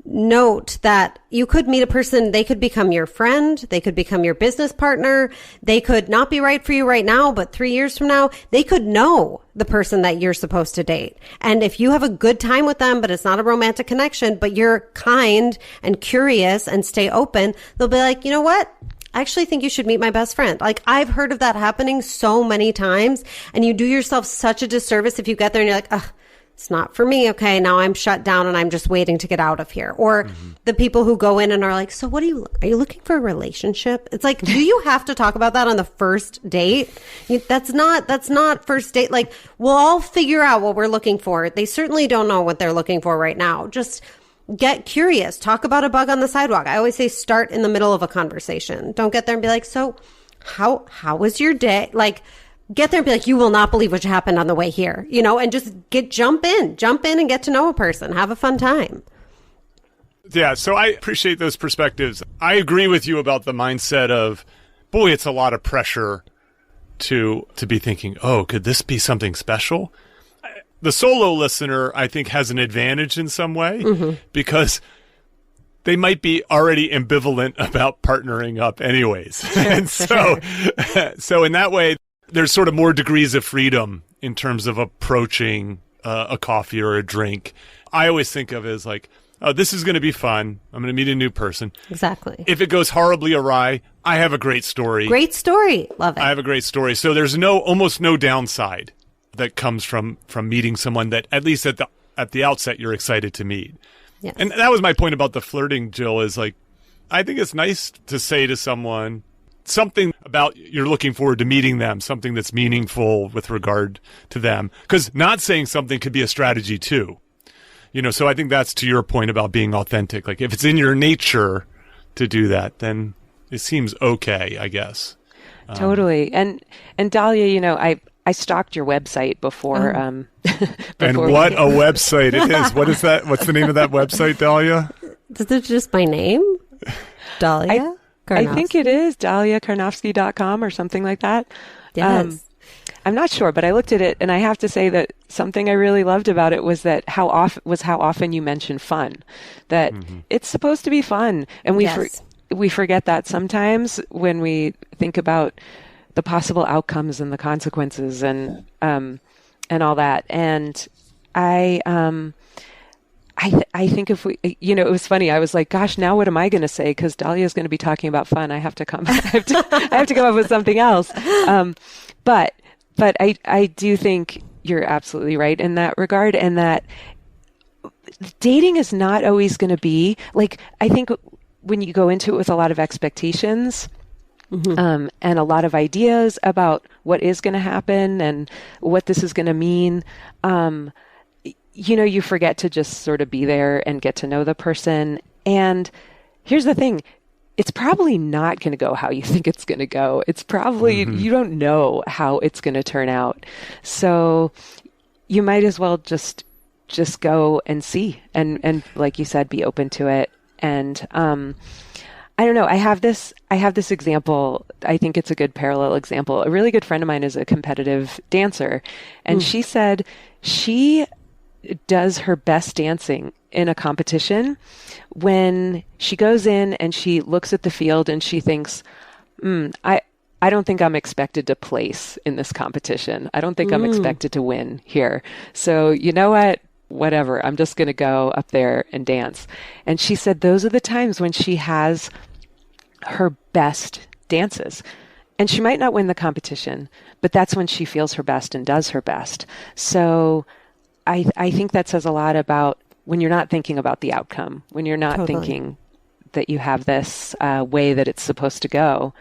note that you could meet a person, they could become your friend, they could become your business partner, they could not be right for you right now, but 3 years from now, they could know the person that you're supposed to date. And if you have a good time with them, but it's not a romantic connection, but you're kind and curious and stay open, they'll be like, you know what? I actually think you should meet my best friend. Like, I've heard of that happening so many times, and you do yourself such a disservice if you get there and you're like, ugh, it's not for me. Okay, now I'm shut down and I'm just waiting to get out of here. Or the people who go in and are like, so what are you looking for a relationship? It's like, do you have to talk about that on the first date? That's not first date. Like, we'll all figure out what we're looking for. They certainly don't know what they're looking for right now. Just get curious. Talk about a bug on the sidewalk. I always say start in the middle of a conversation. Don't get there and be like, so how was your day? Like, get there and be like, you will not believe what happened on the way here, you know, and just jump in and get to know a person. Have a fun time. Yeah. So I appreciate those perspectives. I agree with you about the mindset of, boy, it's a lot of pressure to be thinking, oh, could this be something special? The solo listener, I think, has an advantage in some way because they might be already ambivalent about partnering up anyways. And so in that way, there's sort of more degrees of freedom in terms of approaching a coffee or a drink. I always think of it as like, oh, this is going to be fun. I'm going to meet a new person. Exactly. If it goes horribly awry, I have a great story. Great story. Love it. I have a great story. So there's almost no downside that comes from meeting someone that, at least at the outset, you're excited to meet. Yes. And that was my point about the flirting, Jill, is like, I think it's nice to say to someone something about you're looking forward to meeting them, something that's meaningful with regard to them. Because not saying something could be a strategy too. You know, so I think that's to your point about being authentic. Like, if it's in your nature to do that, then it seems okay, I guess. Totally. And Daliya, you know, I I stalked your website before. And what a website it is. What is that? What's the name of that website, Daliya? Is it just my name? Daliya Karnofsky? I think it is DaliyaKarnofsky.com or something like that. Yes. I'm not sure, but I looked at it, and I have to say that something I really loved about it was that how often you mention fun. That it's supposed to be fun, and we forget that sometimes when we think about the possible outcomes and the consequences and all that. And I think if we, it was funny. I was like, gosh, now what am I going to say? Because Daliya is going to be talking about fun. I have to come up with something else. But I do think you're absolutely right in that regard, and that dating is not always going to be like, I think when you go into it with a lot of expectations, and a lot of ideas about what is going to happen and what this is going to mean, you forget to just sort of be there and get to know the person. And here's the thing. It's probably not going to go how you think it's going to go. It's probably, you don't know how it's going to turn out. So you might as well just go and see. And like you said, be open to it. And, I don't know. I have this example. I think it's a good parallel example. A really good friend of mine is a competitive dancer, and she said she does her best dancing in a competition when she goes in and she looks at the field and she thinks, I don't think I'm expected to place in this competition. I don't think I'm expected to win here. So you know what? Whatever. I'm just going to go up there and dance. And she said those are the times when she has her best dances. And she might not win the competition, but that's when she feels her best and does her best. So I think that says a lot about when you're not thinking about the outcome, when you're not thinking that you have this way that it's supposed to go,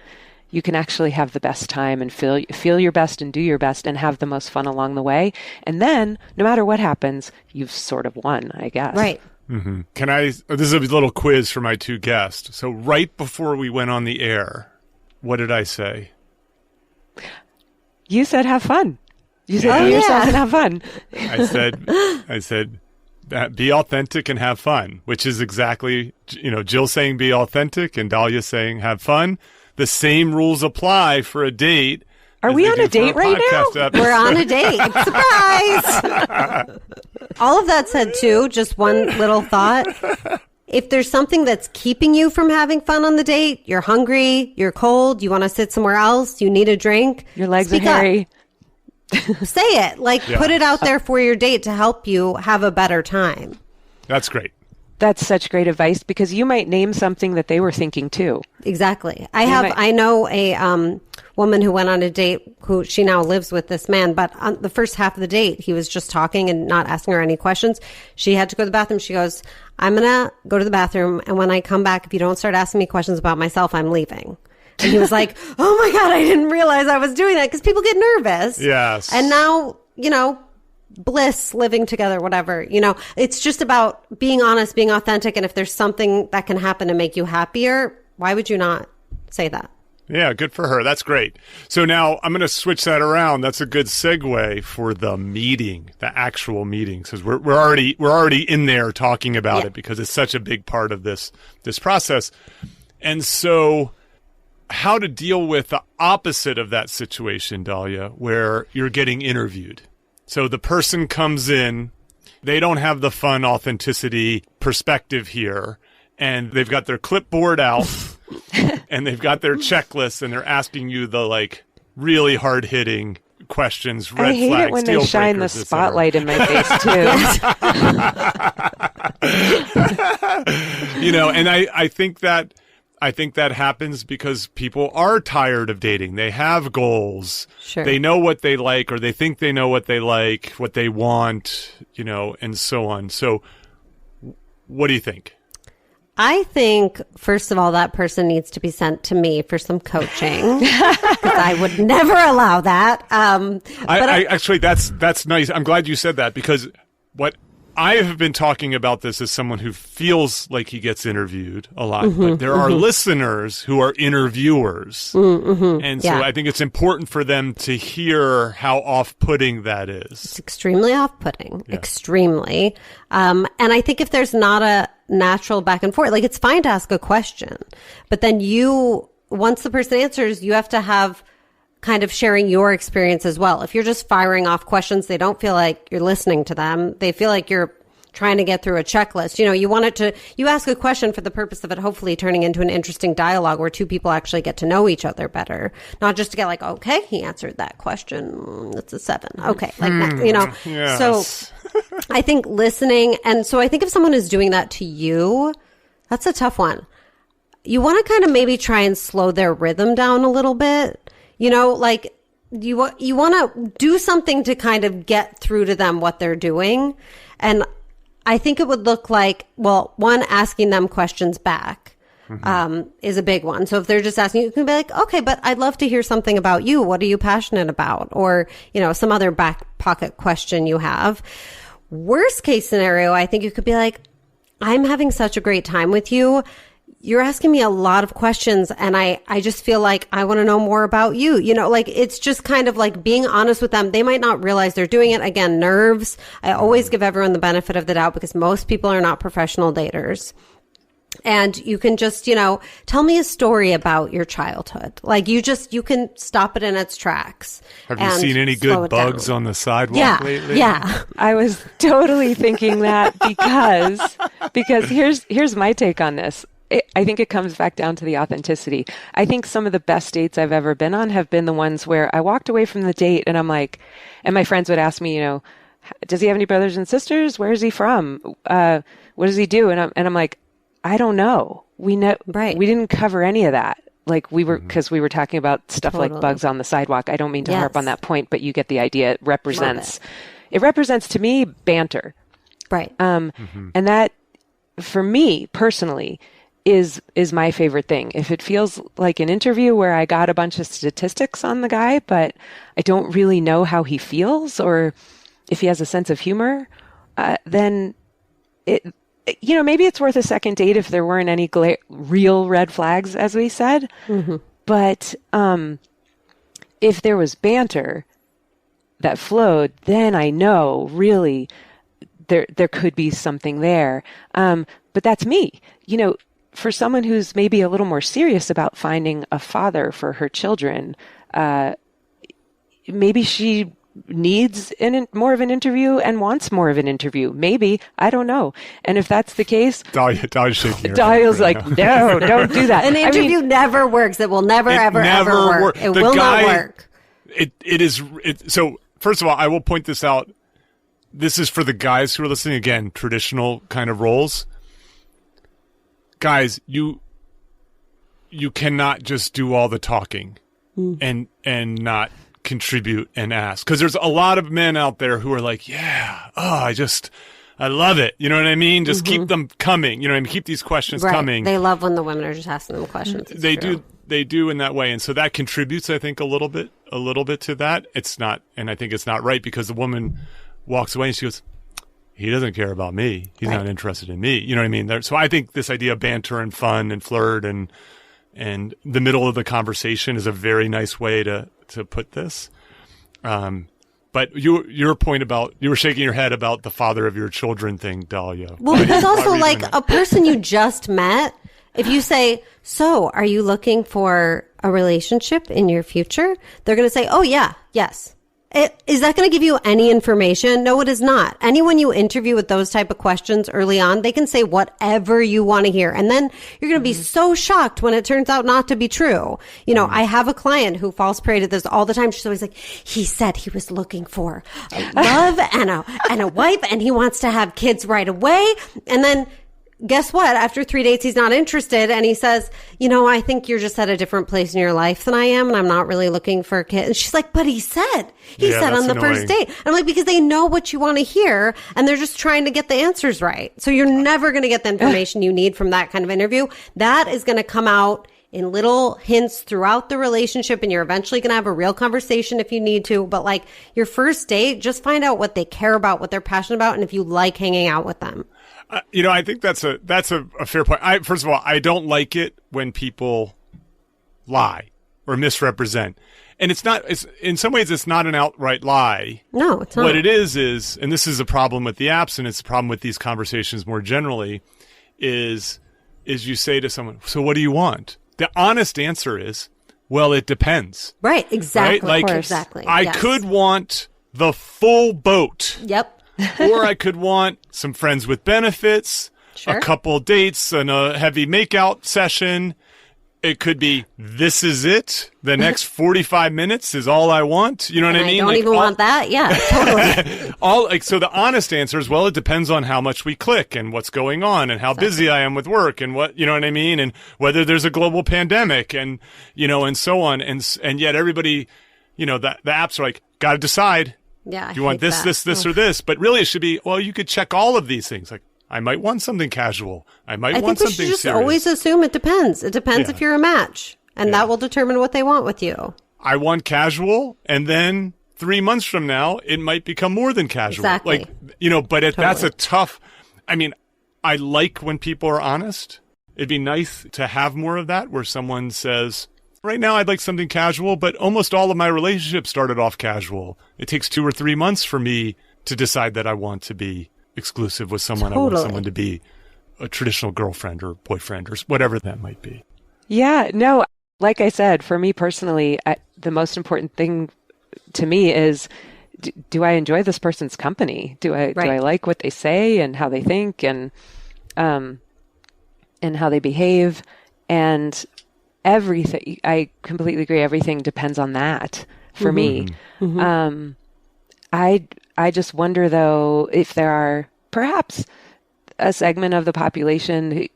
you can actually have the best time and feel your best and do your best and have the most fun along the way. And then no matter what happens, you've sort of won, I guess. Right. This is a little quiz for my two guests. So right before we went on the air, what did I say? You said have fun. You said be yourself and have fun. I said be authentic and have fun, which is exactly, Jill saying be authentic and Daliya saying have fun. The same rules apply for a date. Are we on a date right now? We're on a date. Surprise! All of that said, too, just one little thought. If there's something that's keeping you from having fun on the date, you're hungry, you're cold, you want to sit somewhere else, you need a drink. Your legs are hairy. Say it. Put it out there for your date to help you have a better time. That's great. That's such great advice because you might name something that they were thinking too. Exactly. I know a woman who went on a date who she now lives with this man, but on the first half of the date, he was just talking and not asking her any questions. She had to go to the bathroom. She goes, I'm going to go to the bathroom. And when I come back, if you don't start asking me questions about myself, I'm leaving. And he was like, oh my God, I didn't realize I was doing that because people get nervous. Yes. And now, bliss, living together, whatever, it's just about being honest, being authentic. And if there's something that can happen to make you happier, why would you not say that? Yeah, good for her. That's great. So now I'm going to switch that around. That's a good segue for the meeting, the actual meeting, because we're already in there talking about it because it's such a big part of this process. And so how to deal with the opposite of that situation, Daliya, where you're getting interviewed. So the person comes in, they don't have the fun authenticity perspective here, and they've got their clipboard out and they've got their checklist and they're asking you the really hard-hitting questions, red flags, I hate it when they shine the spotlight in my face too. And I think that happens because people are tired of dating. They have goals. Sure. They know what they like, or they think they know what they like, what they want, and so on. So what do you think? I think, first of all, that person needs to be sent to me for some coaching because I would never allow that. Actually, that's nice. I'm glad you said that because what I have been talking about this as someone who feels like he gets interviewed a lot, but there are listeners who are interviewers. And so I think it's important for them to hear how off-putting that is. It's extremely off-putting, extremely. And I think if there's not a natural back and forth, like it's fine to ask a question, but then once the person answers, you have to have kind of sharing your experience as well. If you're just firing off questions, they don't feel like you're listening to them. They feel like you're trying to get through a checklist. You ask a question for the purpose of it hopefully turning into an interesting dialogue where two people actually get to know each other better, not just to get like, okay, he answered that question. That's a 7. Okay. Yes. So I think listening. And so I think if someone is doing that to you, that's a tough one. You want to kind of maybe try and slow their rhythm down a little bit. You want to do something to kind of get through to them what they're doing. And I think it would look like, well, one, asking them questions back is a big one. So if they're just asking, you can be like, okay, but I'd love to hear something about you. What are you passionate about? Or, some other back pocket question you have. Worst case scenario, I think you could be like, I'm having such a great time with you. You're asking me a lot of questions and I just feel like I want to know more about you. It's just kind of like being honest with them. They might not realize they're doing it. Again, nerves. I always give everyone the benefit of the doubt because most people are not professional daters. And you can just, tell me a story about your childhood. Like you can stop it in its tracks. Have you seen any good bugs on the sidewalk lately? Yeah. I was totally thinking that because here's my take on this. I think it comes back down to the authenticity. I think some of the best dates I've ever been on have been the ones where I walked away from the date and I'm like, and my friends would ask me, does he have any brothers and sisters? Where is he from? What does he do? And I'm like, I don't know. We didn't cover any of that. Like because we were talking about stuff like bugs on the sidewalk. I don't mean to harp on that point, but you get the idea. It represents to me banter. Right. And that for me personally is my favorite thing. If it feels like an interview where I got a bunch of statistics on the guy, but I don't really know how he feels or if he has a sense of humor, then maybe it's worth a second date if there weren't any real red flags, as we said. But if there was banter that flowed, then I know really there could be something there. But that's me. For someone who's maybe a little more serious about finding a father for her children, maybe she needs more of an interview and wants more of an interview. Maybe. I don't know. And if that's the case... Dalia's shaking her Dalia's like, no, don't do that. An interview never works. It will never, ever work. It will not work. So, first of all, I will point this out. This is for the guys who are listening. Again, traditional kind of roles. Guys, you cannot just do all the talking and not contribute and ask. Because there's a lot of men out there who are like, I love it. You know what I mean? Just keep them coming. You know what I mean? Keep these questions coming. They love when the women are just asking them questions. They do in that way. And so that contributes, I think, a little bit to that. It's not, and I think it's not right because the woman walks away and she goes, he doesn't care about me. He's not interested in me. You know what I mean? So I think this idea of banter and fun and flirt and the middle of the conversation is a very nice way to put this. But your point about, you were shaking your head about the father of your children thing, Daliya. Well, because also like a person you just met, if you say, so are you looking for a relationship in your future? They're going to say, oh yeah, yes. Is that going to give you any information? No, it is not. Anyone you interview with those type of questions early on, they can say whatever you want to hear. And then you're going to be so shocked when it turns out not to be true. I have a client who false paraded this all the time. She's always like, he said he was looking for a love and a wife and he wants to have kids right away. And then guess what? After 3 dates, he's not interested. And he says, I think you're just at a different place in your life than I am. And I'm not really looking for a kid. And she's like, but he said on the first date. I'm like, because they know what you want to hear and they're just trying to get the answers right. So you're never going to get the information you need from that kind of interview. That is going to come out in little hints throughout the relationship, and you're eventually going to have a real conversation if you need to. But like your first date, just find out what they care about, what they're passionate about, and if you like hanging out with them. I think that's a fair point. First of all, I don't like it when people lie or misrepresent. And it's in some ways, it's not an outright lie. No, it's not. What it is, and this is a problem with the apps, and it's a problem with these conversations more generally, is you say to someone, so what do you want? The honest answer is, well, it depends. Right, exactly. Right? Like, exactly. I could want the full boat. Yep. Or I could want some friends with benefits, Sure. a couple dates, and a heavy makeout session. It could be, this is it. The next 45 minutes is all I want. You know what I mean? I don't even want that. Yeah, totally. So the honest answer is, well, it depends on how much we click and what's going on and how busy I am with work and what, you know what I mean? And whether there's a global pandemic and, and so on. And yet everybody, the apps are like, got to decide. Yeah. Do you want this, or this? But really it should be, well, you could check all of these things. Like, I might want something casual. I might want something serious. I think we should just always assume it depends. It depends if you're a match. And that will determine what they want with you. I want casual, and then 3 months from now, it might become more than casual. Exactly. But that's a tough, I like when people are honest. It'd be nice to have more of that where someone says, right now I'd like something casual, but almost all of my relationships started off casual. It takes 2 or 3 months for me to decide that I want to be exclusive with someone. Totally. I want someone to be a traditional girlfriend or boyfriend or whatever that might be. Yeah, no, like I said, for me personally, the most important thing to me is, do I enjoy this person's company? Do I like what they say and how they think and how they behave? And everything, I completely agree. Everything depends on that for me. Mm-hmm. I just wonder, though, if there are perhaps a segment of the population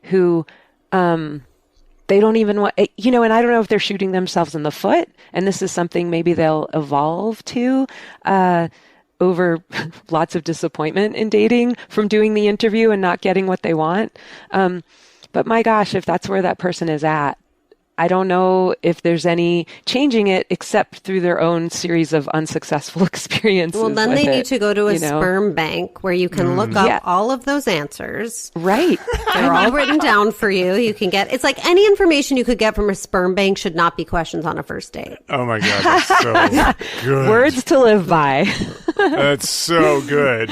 who they don't even want, and I don't know if they're shooting themselves in the foot, and this is something maybe they'll evolve to over lots of disappointment in dating from doing the interview and not getting what they want. But my gosh, if that's where that person is at, I don't know if there's any changing it except through their own series of unsuccessful experiences. Well, then they need to go to a sperm bank where you can look up all of those answers. Right. They're all written down for you. You can get, it's like any information you could get from a sperm bank should not be questions on a first date. Oh my God, that's so good. Words to live by. That's so good.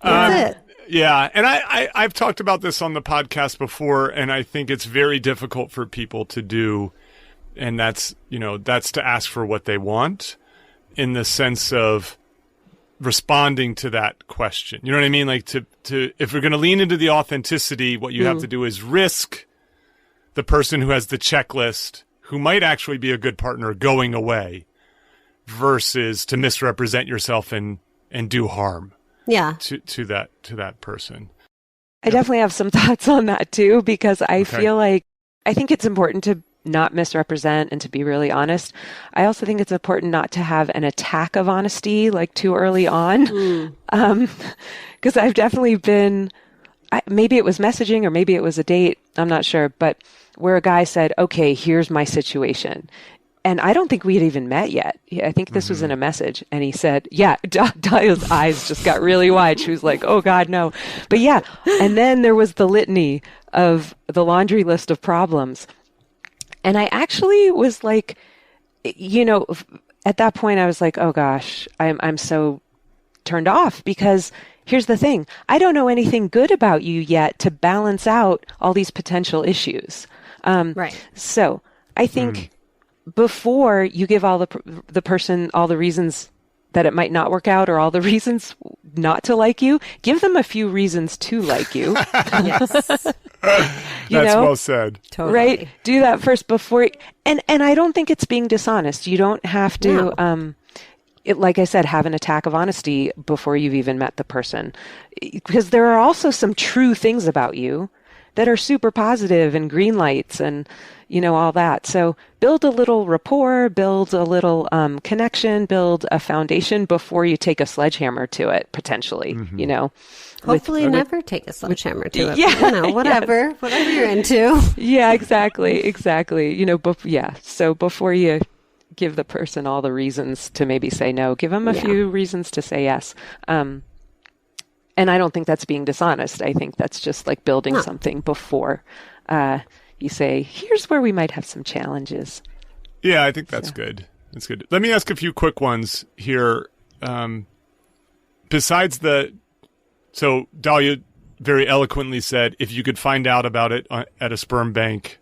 That's it. Yeah, and I've talked about this on the podcast before, and I think it's very difficult for people to do, and that's to ask for what they want in the sense of responding to that question. You know what I mean? Like to if we're going to lean into the authenticity, what you have to do is risk the person who has the checklist, who might actually be a good partner, going away, versus to misrepresent yourself and do harm. Yeah. To that person. I definitely have some thoughts on that too, because I feel like I think it's important to not misrepresent and to be really honest. I also think it's important not to have an attack of honesty like too early on. Because I've definitely been, maybe it was messaging or maybe it was a date, I'm not sure, but where a guy said, okay, here's my situation. And I don't think we had even met yet. I think this was in a message. And he said, Dalia's eyes just got really wide. She was like, oh God, no. But yeah. And then there was the litany of the laundry list of problems. And I actually was like, at that point I was like, oh gosh, I'm so turned off, because here's the thing. I don't know anything good about you yet to balance out all these potential issues. Right. So I think before you give all the person all the reasons that it might not work out or all the reasons not to like you, give them a few reasons to like you. Yes. That's well said. Totally. Right? Do that first before, and I don't think it's being dishonest. You don't have to, like I said, have an attack of honesty before you've even met the person. Because there are also some true things about you that are super positive and green lights and, all that. So build a little rapport, build a little connection, build a foundation before you take a sledgehammer to it, potentially, Hopefully never take a sledgehammer to it. Yeah, whatever you're into. Yeah, exactly. So before you give the person all the reasons to maybe say no, give them a few reasons to say yes. And I don't think that's being dishonest. I think that's just like building something before you say, here's where we might have some challenges. Yeah, I think that's good. That's good. Let me ask a few quick ones here. So Daliya very eloquently said, if you could find out about it at a sperm bank,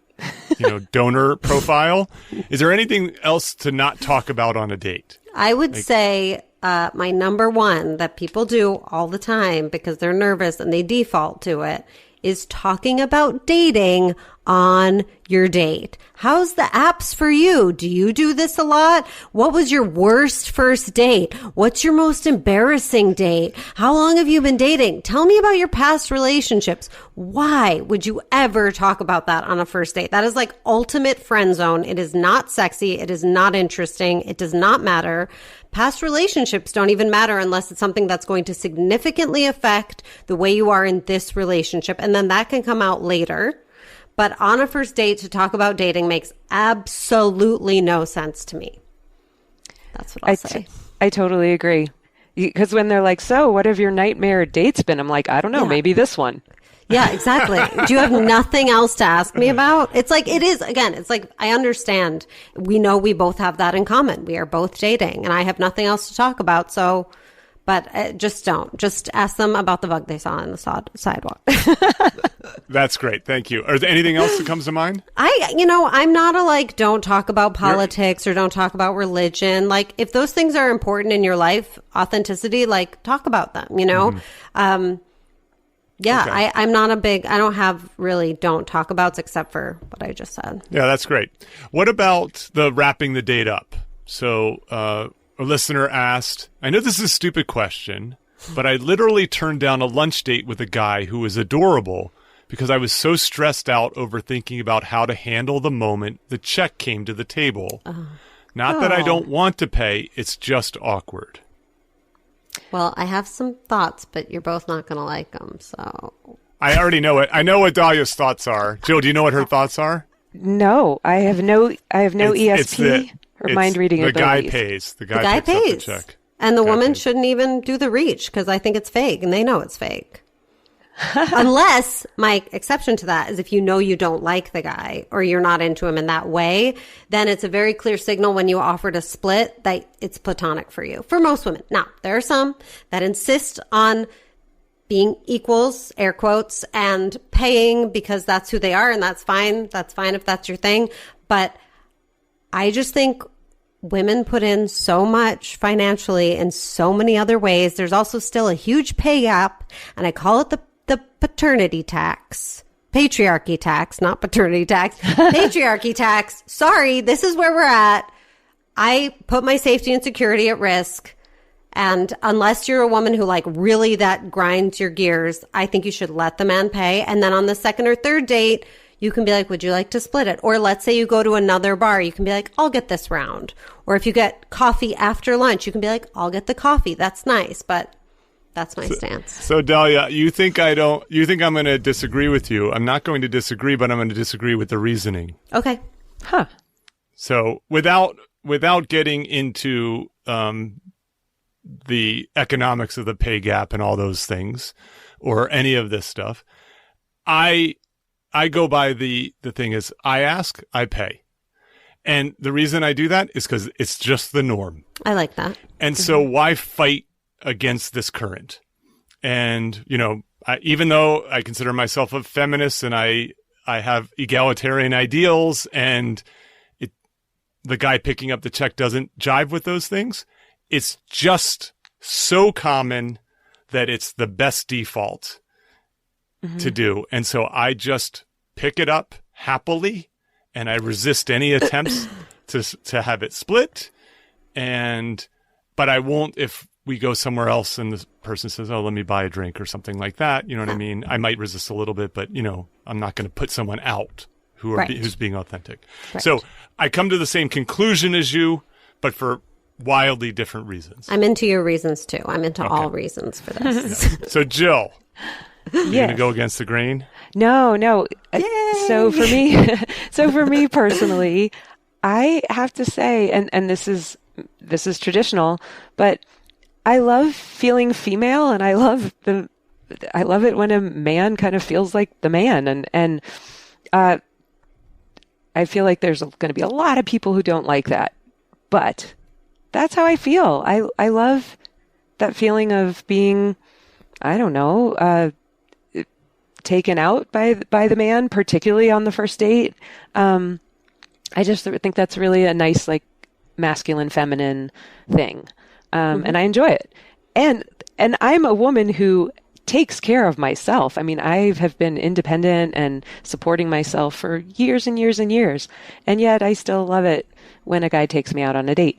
donor profile, is there anything else to not talk about on a date? I would say my number one that people do all the time because they're nervous and they default to it is talking about dating on your date. How's the apps for you? Do you do this a lot? What was your worst first date? What's your most embarrassing date? How long have you been dating? Tell me about your past relationships. Why would you ever talk about that on a first date? That is like ultimate friend zone. It is not sexy. It is not interesting. It does not matter. Past relationships don't even matter unless it's something that's going to significantly affect the way you are in this relationship. And then that can come out later. But on a first date to talk about dating makes absolutely no sense to me. That's what I'll say. I totally agree. Because when they're like, so what have your nightmare dates been? I'm like, I don't know, maybe this one. Yeah, exactly. Do you have nothing else to ask me about? It's like, I understand. We know we both have that in common. We are both dating and I have nothing else to talk about. So, but just don't. Just ask them about the bug they saw on the sidewalk. That's great. Thank you. Is there anything else that comes to mind? I'm not don't talk about politics or don't talk about religion. Like, if those things are important in your life, authenticity, talk about them, Mm-hmm. Okay. I'm not I don't have really don't talk abouts except for what I just said. Yeah, that's great. What about the wrapping the date up? So a listener asked, I know this is a stupid question, but I literally turned down a lunch date with a guy who was adorable because I was so stressed out over thinking about how to handle the moment the check came to the table. Not that I don't want to pay, it's just awkward. Well, I have some thoughts, but you're both not going to like them, so... I already know it. I know what Dalia's thoughts are. Jill, do you know what her thoughts are? No, I have no ESP or mind reading abilities. Guy pays. The guy picks pays. Up the check. And the woman shouldn't even do the reach because I think it's fake, and they know it's fake. Unless, my exception to that is if you know you don't like the guy or you're not into him in that way, then it's a very clear signal when you offer to split that it's platonic for you. For most women. Now, there are some that insist on being equals, air quotes, and paying because that's who they are, and that's fine. That's fine if that's your thing. But I just think women put in so much financially in so many other ways. There's also still a huge pay gap, and I call it the paternity tax. Patriarchy tax, not paternity tax. Patriarchy tax. Sorry, this is where we're at. I put my safety and security at risk. And unless you're a woman who really that grinds your gears, I think you should let the man pay. And then on the second or third date, you can be like, would you like to split it? Or let's say you go to another bar, you can be like, I'll get this round. Or if you get coffee after lunch, you can be like, I'll get the coffee. That's nice. But that's my stance. So Daliya, you think I'm going to disagree with you. I'm not going to disagree, but I'm going to disagree with the reasoning. Okay. Huh. So without getting into the economics of the pay gap and all those things or any of this stuff, I go by the thing is I ask, I pay. And the reason I do that is because it's just the norm. I like that. And so why fight against this current? And, even though I consider myself a feminist and I have egalitarian ideals and the guy picking up the check doesn't jive with those things, it's just so common that it's the best default to do. And so I just pick it up happily and I resist any attempts to have it split. But I won't if we go somewhere else and the person says, oh, let me buy a drink or something like that. You know what I mean? I might resist a little bit, but I'm not going to put someone out who's being authentic. Right. So I come to the same conclusion as you, but for wildly different reasons. I'm into your reasons too. I'm into all reasons for this. Yeah. So Jill, you going to go against the grain? No. So for me personally, I have to say, and this is traditional, but I love feeling female, and I love it when a man kind of feels like the man, and I feel like there's going to be a lot of people who don't like that, but that's how I feel. I love that feeling of being, I don't know, taken out by the man, particularly on the first date. I just think that's really a nice, like, masculine, feminine thing. And I enjoy it. And I'm a woman who takes care of myself. I mean, I have been independent and supporting myself for years and years and years. And yet I still love it when a guy takes me out on a date.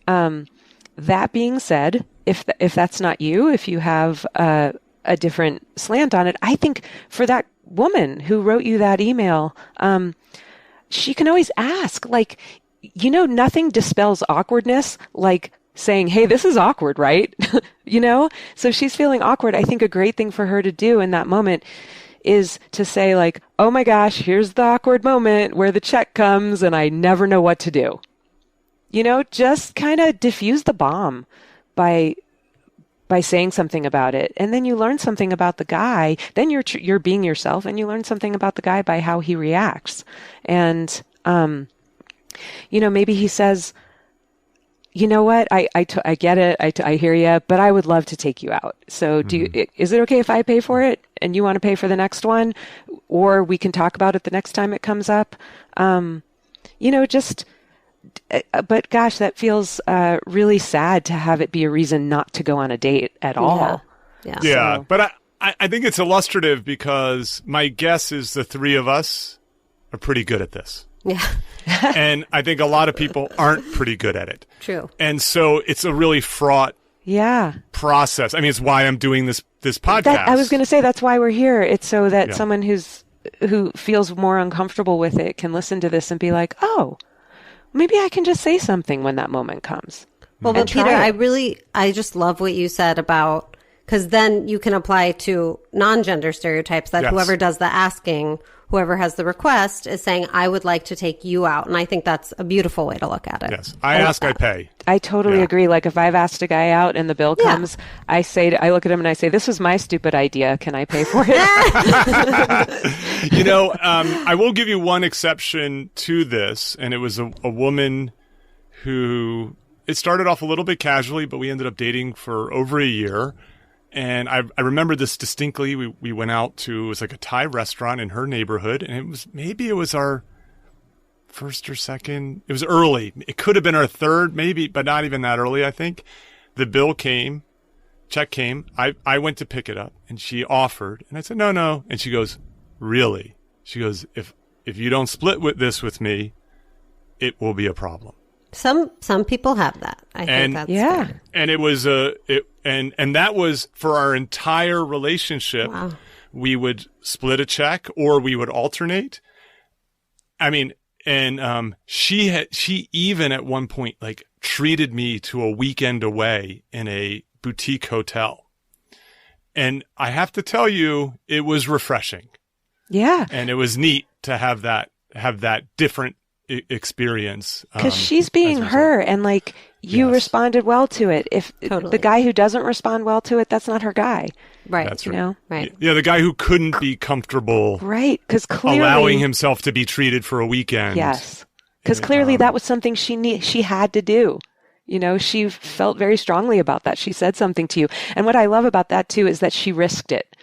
That being said, if that's not you, if you have a different slant on it, I think for that woman who wrote you that email, she can always ask, like, nothing dispels awkwardness like saying, hey, this is awkward, right? So if she's feeling awkward, I think a great thing for her to do in that moment is to say, like, oh my gosh, here's the awkward moment where the check comes and I never know what to do. Just kind of diffuse the bomb by saying something about it. And then you learn something about the guy. Then you're being yourself, and you learn something about the guy by how he reacts. And, maybe he says, you know what? I get it. I hear you, but I would love to take you out. So is it okay if I pay for it and you want to pay for the next one? Or we can talk about it the next time it comes up. But gosh, that feels really sad to have it be a reason not to go on a date at all. Yeah. But I think it's illustrative because my guess is the three of us are pretty good at this. Yeah. And I think a lot of people aren't pretty good at it. True. And so it's a really fraught process. I mean, it's why I'm doing this podcast. I was going to say that's why we're here. It's so that someone who feels more uncomfortable with it can listen to this and be like, oh, maybe I can just say something when that moment comes. Well, but Peter, I just love what you said about, because then you can apply to non-gender stereotypes that whoever does the asking, whoever has the request is saying, I would like to take you out. And I think that's a beautiful way to look at it. Yes. I ask, I pay. I totally agree. Like if I've asked a guy out and the bill comes, I look at him and I say, this was my stupid idea. Can I pay for it? I will give you one exception to this. And it was a woman who, it started off a little bit casually, but we ended up dating for over a year. And I remember this distinctly. We went out to, it was like a Thai restaurant in her neighborhood, and it was our first or second. It was early. It could have been our third, maybe, but not even that early, I think. The bill came, check came. I went to pick it up, and she offered, and I said, no. And she goes, really? She goes, if you don't split this with me, it will be a problem. Some people have that. I think that's fair. And it was and that was for our entire relationship. Wow. We would split a check or we would alternate. I mean, and she even at one point like treated me to a weekend away in a boutique hotel. And I have to tell you, it was refreshing. Yeah. And it was neat to have that different experience, because she's being her, and like you responded well to it. If the guy who doesn't respond well to it, that's not her guy, right? That's right. Right? Yeah, the guy who couldn't be comfortable, right? Because clearly allowing himself to be treated for a weekend. Yes, because clearly that was something she had to do. She felt very strongly about that. She said something to you, and what I love about that too is that she risked it.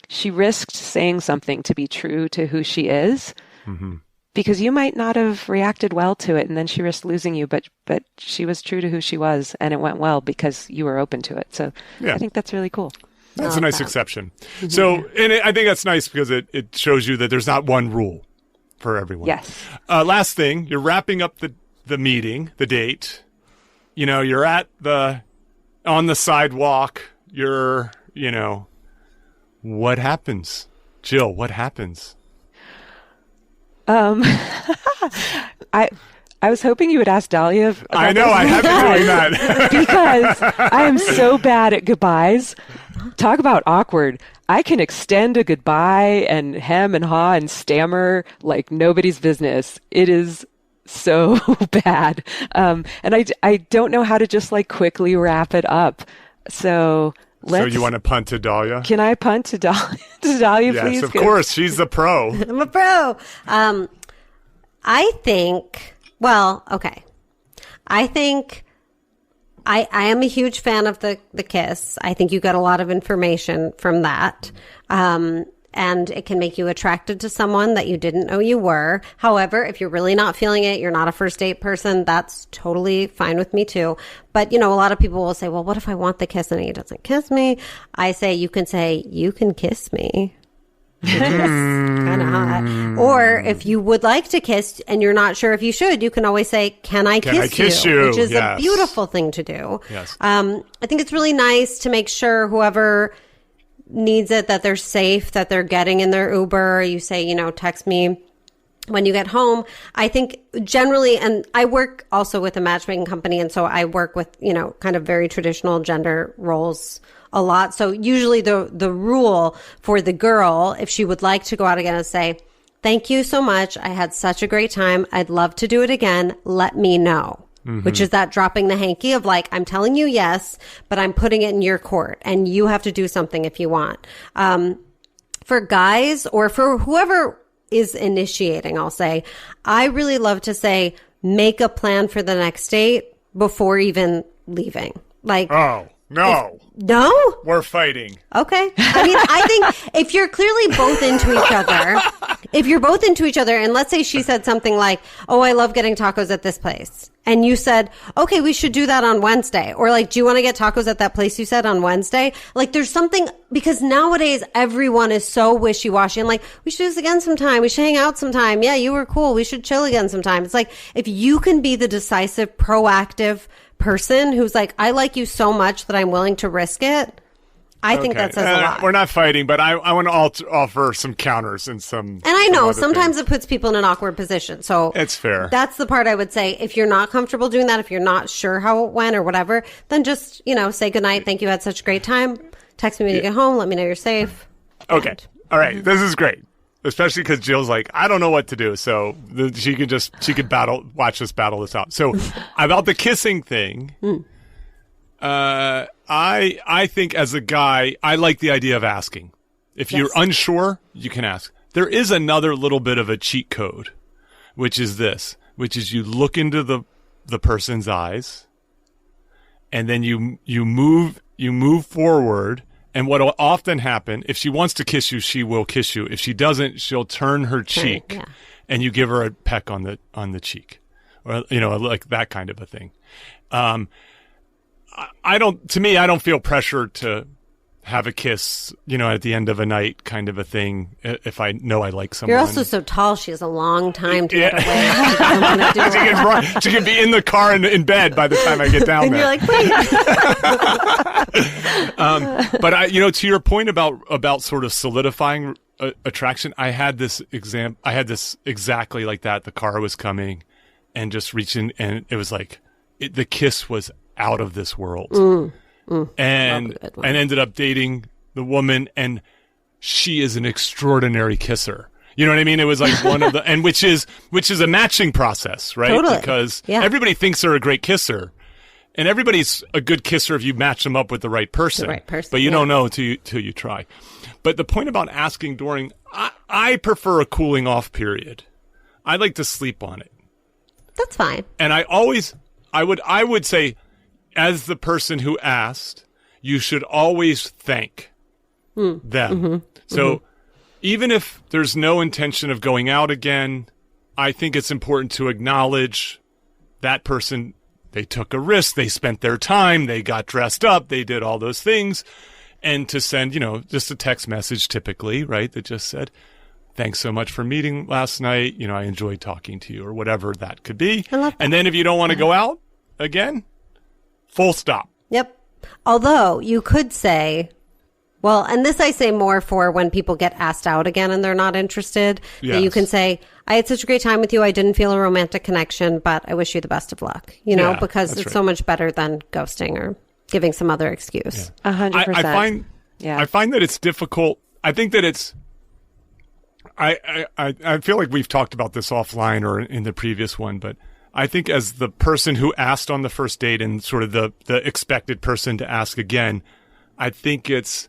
She risked saying something to be true to who she is. Mm-hmm. Because you might not have reacted well to it, and then she risked losing you, but she was true to who she was, and it went well because you were open to it. So I think that's really cool. That's a nice exception. So, and I think that's nice because it shows you that there's not one rule for everyone. Yes. Last thing, you're wrapping up the meeting, the date. You're on the sidewalk. What happens? Jill, what happens? I was hoping you would ask Daliya. I know, I have been doing that. Because I am so bad at goodbyes. Talk about awkward. I can extend a goodbye and hem and haw and stammer like nobody's business. It is so bad. And I don't know how to just like quickly wrap it up. So you want to punt to Daliya? Can I punt to Daliya, please? Yes, of course. She's the pro. I'm a pro. I think, well, okay. I think I am a huge fan of the kiss. I think you got a lot of information from that. And it can make you attracted to someone that you didn't know you were. However, if you're really not feeling it, you're not a first date person, that's totally fine with me too. But, a lot of people will say, well, what if I want the kiss and he doesn't kiss me? I say, you can kiss me. Which is kind of hot. Or if you would like to kiss and you're not sure if you should, you can always say, can I kiss you? Which is a beautiful thing to do. Yes. I think it's really nice to make sure whoever needs it, that they're safe, that they're getting in their Uber. You say, text me when you get home. I think generally, and I work also with a matchmaking company, and so I work with, kind of very traditional gender roles a lot. So usually the rule for the girl, if she would like to go out again, is say, thank you so much. I had such a great time. I'd love to do it again. Let me know. Mm-hmm. Which is that dropping the hanky of like, I'm telling you yes, but I'm putting it in your court and you have to do something if you want. For guys or for whoever is initiating, I'll say, I really love to say, make a plan for the next date before even leaving. Like, oh, no. No? We're fighting. Okay. I mean, I think if you're clearly both into each other, and let's say she said something like, oh, I love getting tacos at this place. And you said, okay, we should do that on Wednesday. Or like, do you want to get tacos at that place you said on Wednesday? Like, there's something, because nowadays everyone is so wishy-washy and like, we should do this again sometime. We should hang out sometime. Yeah, you were cool. We should chill again sometime. It's like, if you can be the decisive, proactive person who's like, I like you so much that I'm willing to risk it, I think that says a lot. We're not fighting, but I want to offer some counters and some. And I know sometimes it puts people in an awkward position. So it's fair. That's the part I would say. If you're not comfortable doing that, if you're not sure how it went or whatever, then just, say goodnight. Thank you. Had such a great time. Text me when you get home. Let me know you're safe. Okay. All right. This is great. Especially because Jill's like, I don't know what to do. So she could watch us battle this out. So about the kissing thing, I think as a guy, I like the idea of asking. If you're unsure, you can ask. There is another little bit of a cheat code, which is you look into the person's eyes and then you move forward. And what will often happen, if she wants to kiss you, she will kiss you. If she doesn't, she'll turn her cheek and you give her a peck on the cheek, or, like that kind of a thing. I don't feel pressure to have a kiss, at the end of a night kind of a thing. If I know I like someone. You're also so tall. She has a long time to get away. She can be in the car and in bed by the time I get down there. And you're like, wait. But to your point about sort of solidifying attraction, I had this exactly like that. The car was coming and just reaching, and it was like, the kiss was out of this world. And ended up dating the woman, and she is an extraordinary kisser. You know what I mean? It was like one of the, and which is a matching process, right? Totally. Because everybody thinks they're a great kisser, and everybody's a good kisser if you match them up with the right person. But you don't know till you try. But the point about asking during, I prefer a cooling off period. I like to sleep on it. That's fine. And I would say, as the person who asked, you should always thank them. Mm-hmm. So even if there's no intention of going out again, I think it's important to acknowledge that person. They took a risk. They spent their time. They got dressed up. They did all those things. And to send, just a text message typically, right, that just said, thanks so much for meeting last night. I enjoyed talking to you, or whatever that could be. I love that. And then if you don't want to go out again, full stop. Yep. Although you could say, Well, and this I say more for when people get asked out again and they're not interested. Yes. That you can say, I had such a great time with you. I didn't feel a romantic connection, but I wish you the best of luck. Because it's so much better than ghosting or giving some other excuse. 100%. I find that it's difficult. I think that it's, I feel like we've talked about this offline or in the previous one, but I think as the person who asked on the first date and sort of the expected person to ask again, I think it's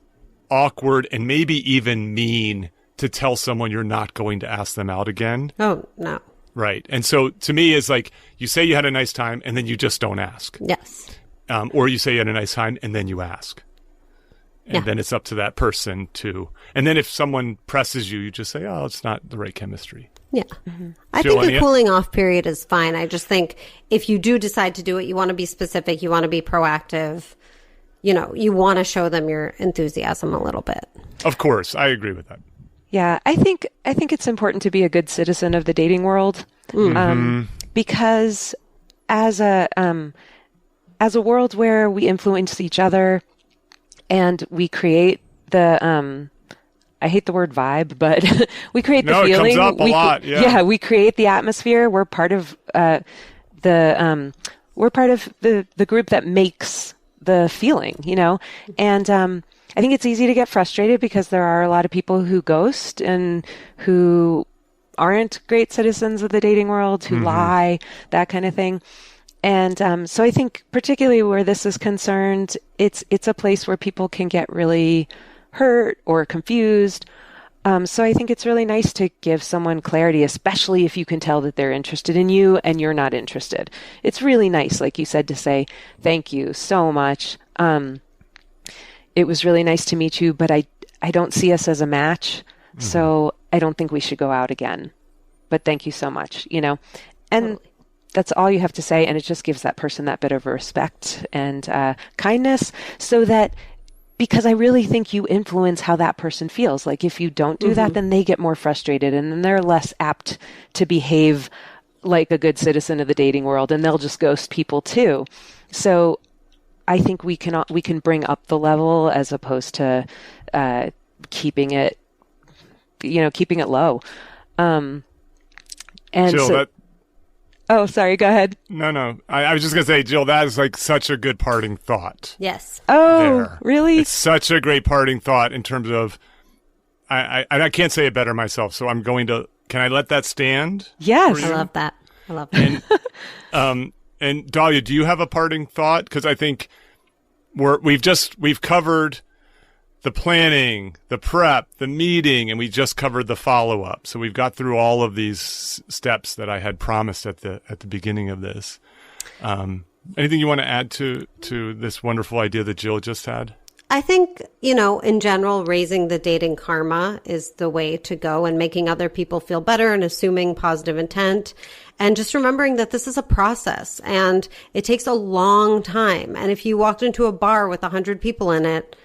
awkward and maybe even mean to tell someone you're not going to ask them out again. Oh, no. Right. And so to me, it's like you say you had a nice time and then you just don't ask. Yes. Or you say you had a nice time and then you ask. And then it's up to that person to. And then if someone presses you, you just say, oh, it's not the right chemistry. Yeah. Mm-hmm. I think a cooling off period is fine. I just think if you do decide to do it, you want to be specific, you want to be proactive. You want to show them your enthusiasm a little bit. Of course. I agree with that. Yeah, I think it's important to be a good citizen of the dating world, because as a world where we influence each other and we create the I hate the word vibe, but we create the feeling. It comes up a lot. Yeah, we create the atmosphere. We're part of the group that makes the feeling, and I think it's easy to get frustrated because there are a lot of people who ghost and who aren't great citizens of the dating world, who lie, that kind of thing. And so I think particularly where this is concerned, it's a place where people can get really hurt or confused. So I think it's really nice to give someone clarity, especially if you can tell that they're interested in you and you're not interested. It's really nice, like you said, to say, thank you so much. It was really nice to meet you, but I don't see us as a match. So I don't think we should go out again. But thank you so much, And totally. That's all you have to say. And it just gives that person that bit of respect and kindness so that, because I really think you influence how that person feels. Like if you don't do that, then they get more frustrated and then they're less apt to behave like a good citizen of the dating world, and they'll just ghost people too. So I think we can bring up the level as opposed to keeping it low. And Jill, oh, sorry, go ahead. No. I was just going to say, Jill, that is like such a good parting thought. Yes. Oh, there. Really? It's such a great parting thought in terms of, I can't say it better myself, so can I let that stand? Yes. I love that. And Daliya, do you have a parting thought? Because I think we've covered the planning, the prep, the meeting, and we just covered the follow-up. So we've got through all of these steps that I had promised at the beginning of this. Anything you want to add to this wonderful idea that Jill just had? I think, in general, raising the dating karma is the way to go, and making other people feel better and assuming positive intent. And just remembering that this is a process and it takes a long time. And if you walked into a bar with 100 people in it,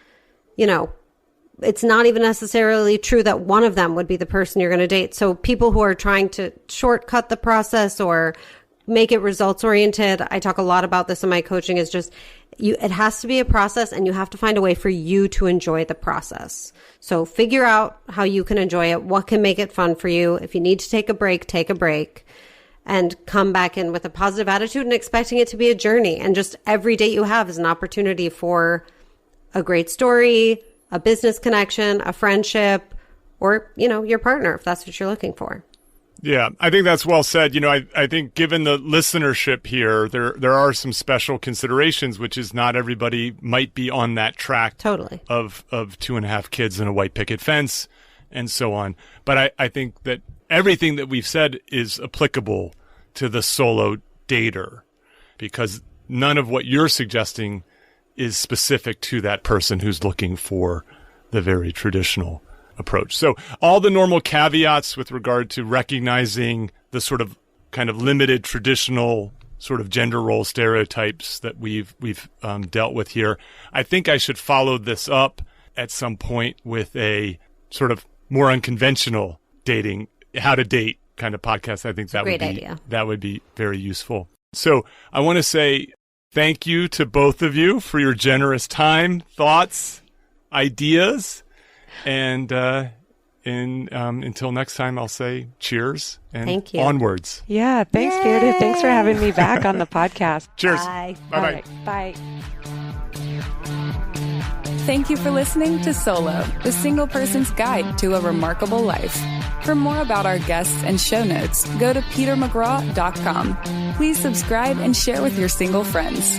it's not even necessarily true that one of them would be the person you're going to date. So people who are trying to shortcut the process or make it results oriented, I talk a lot about this in my coaching, is just it has to be a process and you have to find a way for you to enjoy the process. So figure out how you can enjoy it, what can make it fun for you. If you need to take a break, and come back in with a positive attitude and expecting it to be a journey. And just every date you have is an opportunity for a great story, a business connection, a friendship, or, your partner, if that's what you're looking for. Yeah, I think that's well said. I think given the listenership here, there are some special considerations, which is not everybody might be on that track totally of 2.5 kids and a white picket fence and so on. But I think that everything that we've said is applicable to the solo dater, because none of what you're suggesting is specific to that person who's looking for the very traditional approach. So all the normal caveats with regard to recognizing the sort of kind of limited traditional sort of gender role stereotypes that we've dealt with here. I think I should follow this up at some point with a sort of more unconventional dating, how to date kind of podcast. I think that would be very useful. So I want to say thank you to both of you for your generous time, thoughts, ideas. And until next time, I'll say cheers and Thank you. Onwards. Yeah, thanks, Meredith. Thanks for having me back on the podcast. Cheers. Bye. Bye-bye. Right, bye. Thank you for listening to Solo, the single person's guide to a remarkable life. For more about our guests and show notes, go to petermcgraw.com. Please subscribe and share with your single friends.